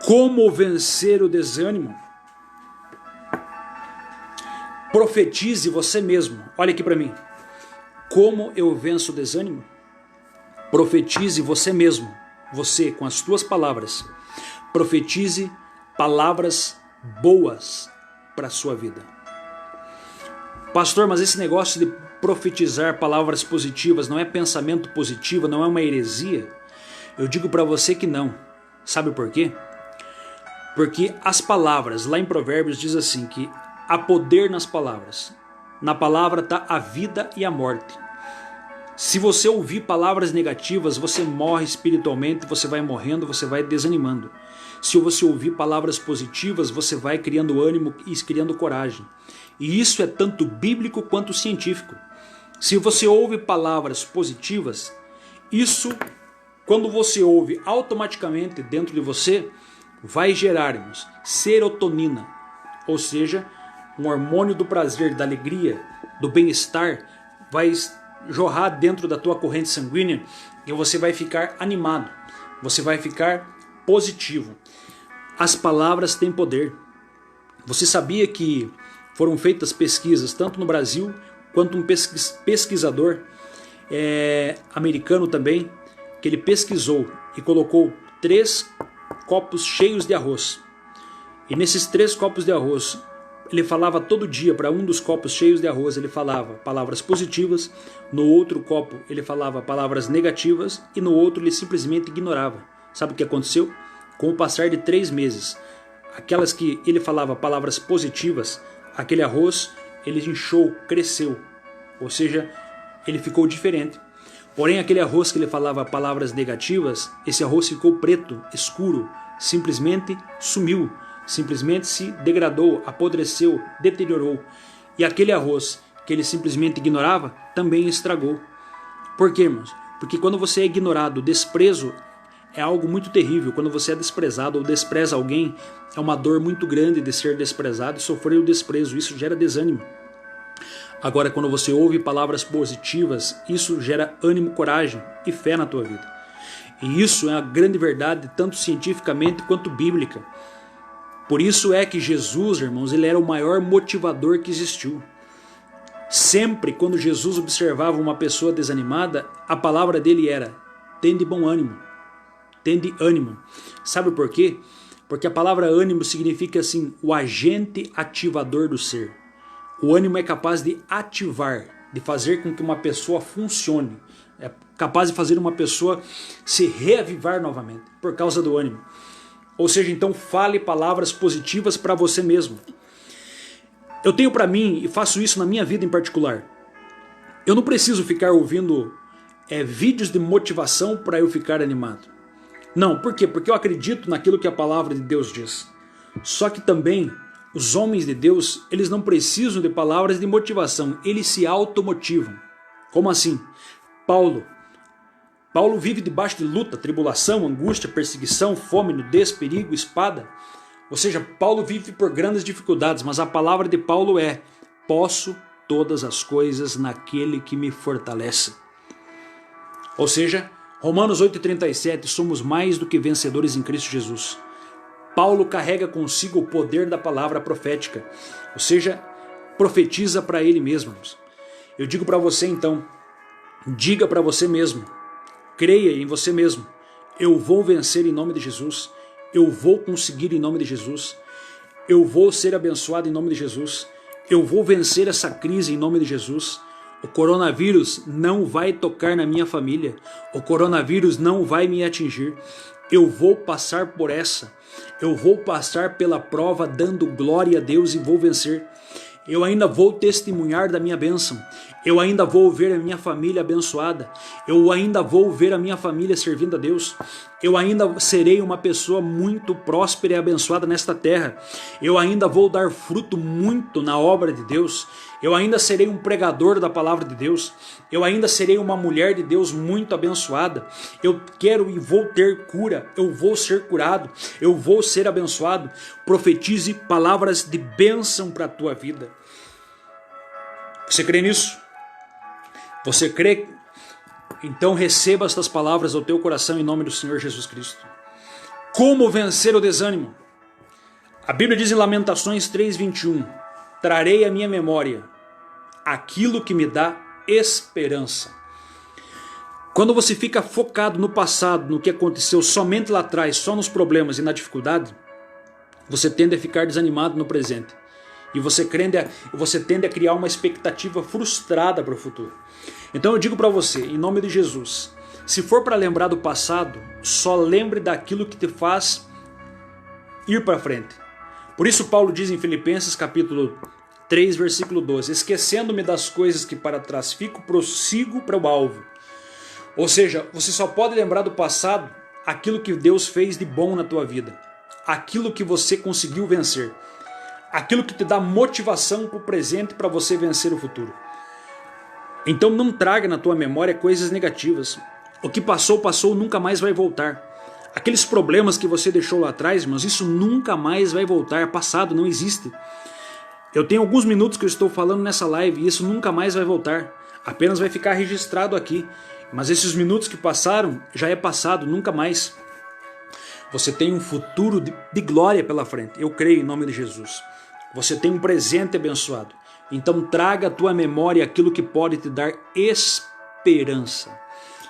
Como vencer o desânimo? Profetize você mesmo. Olha aqui para mim. Como eu venço o desânimo? Profetize você mesmo. Você, com as tuas palavras. Profetize palavras boas para a sua vida. Pastor, mas esse negócio de profetizar palavras positivas não é pensamento positivo, não é uma heresia? Eu digo para você que não. Sabe por quê? Porque as palavras, lá em Provérbios diz assim, que há poder nas palavras. Na palavra está a vida e a morte. Se você ouvir palavras negativas, você morre espiritualmente, você vai morrendo, você vai desanimando. Se você ouvir palavras positivas, você vai criando ânimo e criando coragem. E isso é tanto bíblico quanto científico. Se você ouve palavras positivas, isso, quando você ouve automaticamente dentro de você, vai gerar, irmãos, serotonina, ou seja, um hormônio do prazer, da alegria, do bem-estar, vai jorrar dentro da tua corrente sanguínea e você vai ficar animado, você vai ficar positivo. As palavras têm poder. Você sabia que foram feitas pesquisas tanto no Brasil quanto um pesquisador americano também, que ele pesquisou e colocou 3 copos cheios de arroz. E nesses 3 copos de arroz, ele falava todo dia, para um dos copos cheios de arroz, ele falava palavras positivas, no outro copo ele falava palavras negativas e no outro ele simplesmente ignorava. Sabe o que aconteceu? Com o passar de 3 meses, aquelas que ele falava palavras positivas, aquele arroz, ele inchou, cresceu, ou seja, ele ficou diferente. Porém, aquele arroz que ele falava palavras negativas, esse arroz ficou preto, escuro, simplesmente sumiu, simplesmente se degradou, apodreceu, deteriorou. E aquele arroz que ele simplesmente ignorava, também estragou. Por quê, irmãos? Porque quando você é ignorado, desprezo é algo muito terrível. Quando você é desprezado ou despreza alguém, é uma dor muito grande de ser desprezado e sofrer o desprezo. Isso gera desânimo. Agora, quando você ouve palavras positivas, isso gera ânimo, coragem e fé na tua vida. E isso é a grande verdade, tanto cientificamente quanto bíblica. Por isso é que Jesus, irmãos, ele era o maior motivador que existiu. Sempre quando Jesus observava uma pessoa desanimada, a palavra dele era: tende bom ânimo, tende ânimo. Sabe por quê? Porque a palavra ânimo significa assim, o agente ativador do ser. O ânimo é capaz de ativar, de fazer com que uma pessoa funcione. É capaz de fazer uma pessoa se reavivar novamente, por causa do ânimo. Ou seja, então fale palavras positivas para você mesmo. Eu tenho para mim, e faço isso na minha vida em particular, eu não preciso ficar ouvindo vídeos de motivação para eu ficar animado. Não, por quê? Porque eu acredito naquilo que a palavra de Deus diz. Só que também os homens de Deus, eles não precisam de palavras de motivação, eles se automotivam. Como assim? Paulo vive debaixo de luta, tribulação, angústia, perseguição, fome, nudez, perigo, espada. Ou seja, Paulo vive por grandes dificuldades, mas a palavra de Paulo é: posso todas as coisas naquele que me fortalece. Ou seja, Romanos 8,37, somos mais do que vencedores em Cristo Jesus. Paulo carrega consigo o poder da palavra profética, ou seja, profetiza para ele mesmo. Eu digo para você então, diga para você mesmo, creia em você mesmo, eu vou vencer em nome de Jesus, eu vou conseguir em nome de Jesus, eu vou ser abençoado em nome de Jesus, eu vou vencer essa crise em nome de Jesus. O coronavírus não vai tocar na minha família, o coronavírus não vai me atingir, eu vou passar por essa, eu vou passar pela prova dando glória a Deus e vou vencer. Eu ainda vou testemunhar da minha bênção, eu ainda vou ver a minha família abençoada, eu ainda vou ver a minha família servindo a Deus, eu ainda serei uma pessoa muito próspera e abençoada nesta terra, eu ainda vou dar fruto muito na obra de Deus, eu ainda serei um pregador da palavra de Deus, eu ainda serei uma mulher de Deus muito abençoada, eu quero e vou ter cura, eu vou ser curado, eu vou ser abençoado. Profetize palavras de bênção para a tua vida. Você crê nisso? Você crê? Então receba estas palavras ao teu coração em nome do Senhor Jesus Cristo. Como vencer o desânimo? A Bíblia diz em Lamentações 3:21, trarei à minha memória aquilo que me dá esperança. Quando você fica focado no passado, no que aconteceu somente lá atrás, só nos problemas e na dificuldade, você tende a ficar desanimado no presente. E você tende a criar uma expectativa frustrada para o futuro. Então eu digo para você, em nome de Jesus, se for para lembrar do passado, só lembre daquilo que te faz ir para frente. Por isso Paulo diz em Filipenses capítulo 3, versículo 12: esquecendo-me das coisas que para trás fico, prossigo para o alvo. Ou seja, você só pode lembrar do passado aquilo que Deus fez de bom na tua vida, aquilo que você conseguiu vencer, aquilo que te dá motivação para o presente para você vencer o futuro. Então não traga na tua memória coisas negativas. O que passou, passou, nunca mais vai voltar. Aqueles problemas que você deixou lá atrás, irmãos, isso nunca mais vai voltar. Passado não existe. Eu tenho alguns minutos que eu estou falando nessa live e isso nunca mais vai voltar. Apenas vai ficar registrado aqui. Mas esses minutos que passaram já é passado, nunca mais. Você tem um futuro de glória pela frente. Eu creio em nome de Jesus. Você tem um presente abençoado. Então traga à tua memória aquilo que pode te dar esperança.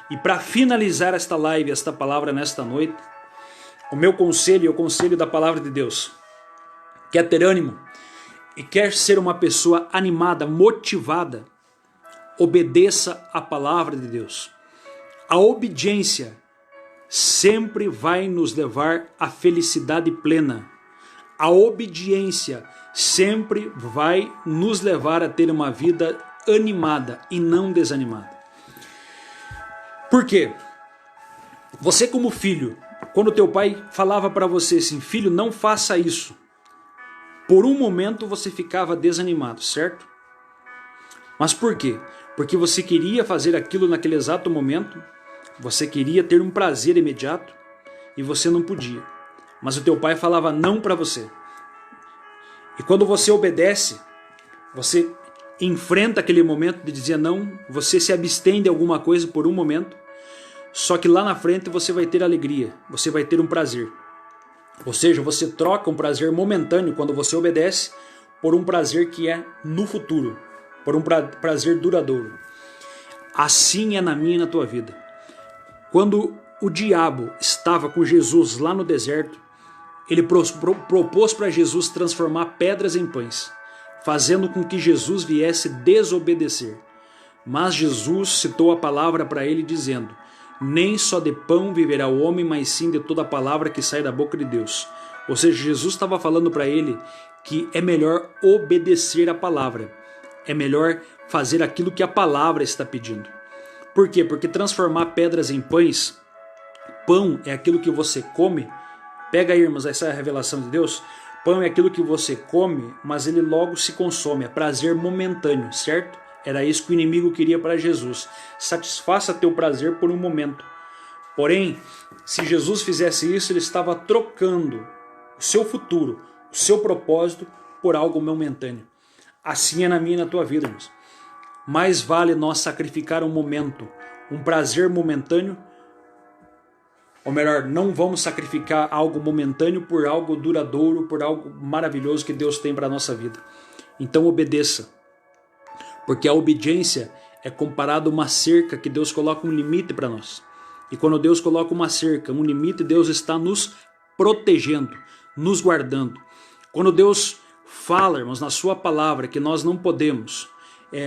E para finalizar esta live, esta palavra nesta noite, o meu conselho é o conselho da palavra de Deus. Quer ter ânimo e quer ser uma pessoa animada, motivada, obedeça a palavra de Deus. A obediência sempre vai nos levar à felicidade plena. A obediência sempre vai nos levar a ter uma vida animada e não desanimada. Por quê? Você como filho, quando teu pai falava para você assim, filho, não faça isso, por um momento você ficava desanimado, certo? Mas por quê? Porque você queria fazer aquilo naquele exato momento, você queria ter um prazer imediato e você não podia. Mas o teu pai falava não para você. E quando você obedece, você enfrenta aquele momento de dizer não, você se abstém de alguma coisa por um momento, só que lá na frente você vai ter alegria, você vai ter um prazer. Ou seja, você troca um prazer momentâneo quando você obedece por um prazer que é no futuro, por um prazer duradouro. Assim é na minha e na tua vida. Quando o diabo estava com Jesus lá no deserto, ele propôs para Jesus transformar pedras em pães, fazendo com que Jesus viesse desobedecer. Mas Jesus citou a palavra para ele dizendo, nem só de pão viverá o homem, mas sim de toda a palavra que sai da boca de Deus. Ou seja, Jesus estava falando para ele que é melhor obedecer a palavra, é melhor fazer aquilo que a palavra está pedindo. Por quê? Porque transformar pedras em pães, pão é aquilo que você come. Pega aí, irmãos, essa é a revelação de Deus. Pão é aquilo que você come, mas ele logo se consome, é prazer momentâneo, certo? Era isso que o inimigo queria para Jesus. Satisfaça teu prazer por um momento. Porém, se Jesus fizesse isso, ele estava trocando o seu futuro, o seu propósito por algo momentâneo. Assim é na minha e na tua vida, irmãos. Mais vale nós sacrificar um momento, um prazer momentâneo, ou melhor, não vamos sacrificar algo momentâneo por algo duradouro, por algo maravilhoso que Deus tem para a nossa vida. Então obedeça, porque a obediência é comparada a uma cerca que Deus coloca um limite para nós. E quando Deus coloca uma cerca, um limite, Deus está nos protegendo, nos guardando. Quando Deus fala, irmãos, na sua palavra que nós não podemos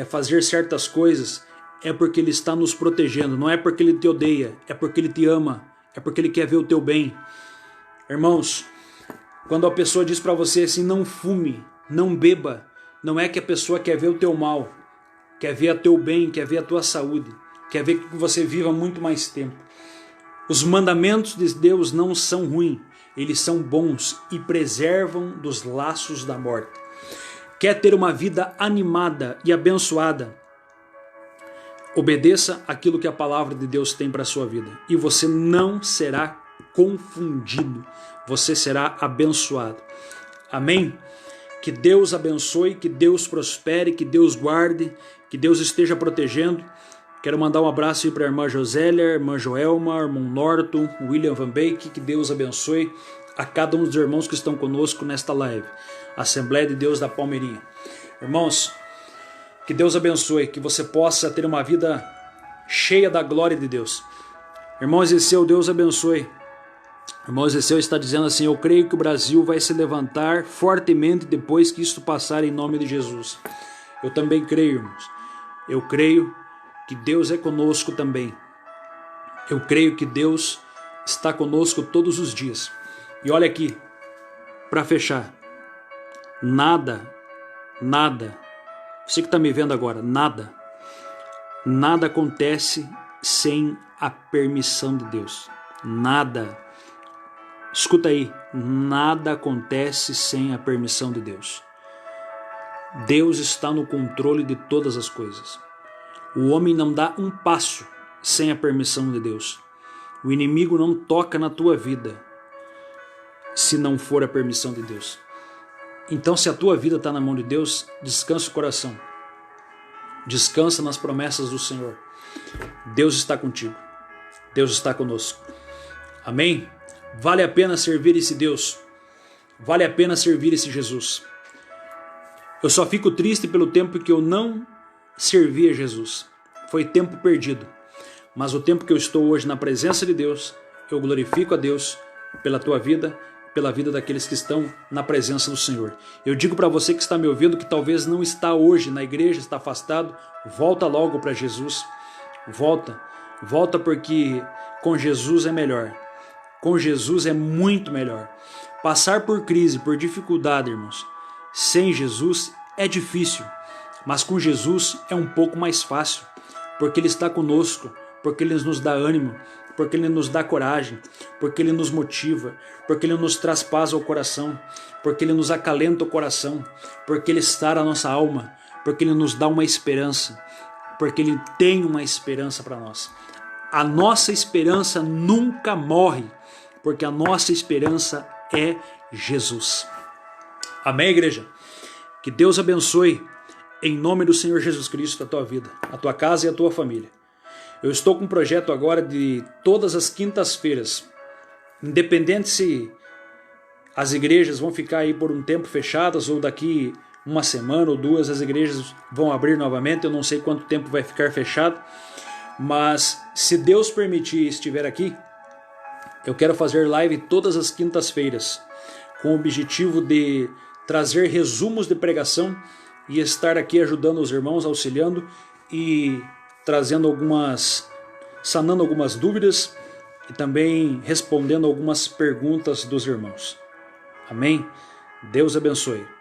fazer certas coisas, é porque Ele está nos protegendo, não é porque Ele te odeia, é porque Ele te ama, é porque Ele quer ver o teu bem. Irmãos, quando a pessoa diz para você assim, não fume, não beba, não é que a pessoa quer ver o teu mal, quer ver o teu bem, quer ver a tua saúde, quer ver que você viva muito mais tempo. Os mandamentos de Deus não são ruins, eles são bons e preservam dos laços da morte. Quer ter uma vida animada e abençoada? Obedeça aquilo que a palavra de Deus tem para a sua vida. E você não será confundido. Você será abençoado. Amém? Que Deus abençoe, que Deus prospere, que Deus guarde, que Deus esteja protegendo. Quero mandar um abraço aí para a irmã Josélia, irmã Joelma, irmão Norton, William Van Beek. Que Deus abençoe a cada um dos irmãos que estão conosco nesta live. Assembleia de Deus da Palmeirinha. Irmãos, que Deus abençoe, que você possa ter uma vida cheia da glória de Deus. Irmão Ezeceu, Deus abençoe. Irmão Ezeceu está dizendo assim, eu creio que o Brasil vai se levantar fortemente depois que isto passar em nome de Jesus. Eu também creio, irmãos. Eu creio que Deus é conosco também. Eu creio que Deus está conosco todos os dias. E olha aqui, para fechar, nada, você que está me vendo agora, nada acontece sem a permissão de Deus. Nada. Escuta aí, nada acontece sem a permissão de Deus. Deus está no controle de todas as coisas. O homem não dá um passo sem a permissão de Deus. O inimigo não toca na tua vida se não for a permissão de Deus. Então, se a tua vida está na mão de Deus, descansa o coração. Descansa nas promessas do Senhor. Deus está contigo. Deus está conosco. Amém? Vale a pena servir esse Deus. Vale a pena servir esse Jesus. Eu só fico triste pelo tempo que eu não servi a Jesus. Foi tempo perdido. Mas o tempo que eu estou hoje na presença de Deus, eu glorifico a Deus pela tua vida, pela vida daqueles que estão na presença do Senhor. Eu digo para você que está me ouvindo, que talvez não está hoje na igreja, está afastado, volta logo para Jesus. Volta porque com Jesus é melhor. Com Jesus é muito melhor. Passar por crise, por dificuldade, irmãos, sem Jesus é difícil, mas com Jesus é um pouco mais fácil, porque Ele está conosco, porque Ele nos dá ânimo, porque Ele nos dá coragem, porque Ele nos motiva, porque Ele nos traz paz ao coração, porque Ele nos acalenta o coração, porque Ele sara a nossa alma, porque Ele nos dá uma esperança, porque Ele tem uma esperança para nós. A nossa esperança nunca morre, porque a nossa esperança é Jesus. Amém, igreja? Que Deus abençoe em nome do Senhor Jesus Cristo a tua vida, a tua casa e a tua família. Eu estou com um projeto agora de todas as quintas-feiras, independente se as igrejas vão ficar aí por um tempo fechadas ou daqui uma semana ou duas as igrejas vão abrir novamente, eu não sei quanto tempo vai ficar fechado, mas se Deus permitir e estiver aqui, eu quero fazer live todas as quintas-feiras, com o objetivo de trazer resumos de pregação e estar aqui ajudando os irmãos, auxiliando e trazendo sanando algumas dúvidas e também respondendo algumas perguntas dos irmãos. Amém? Deus abençoe.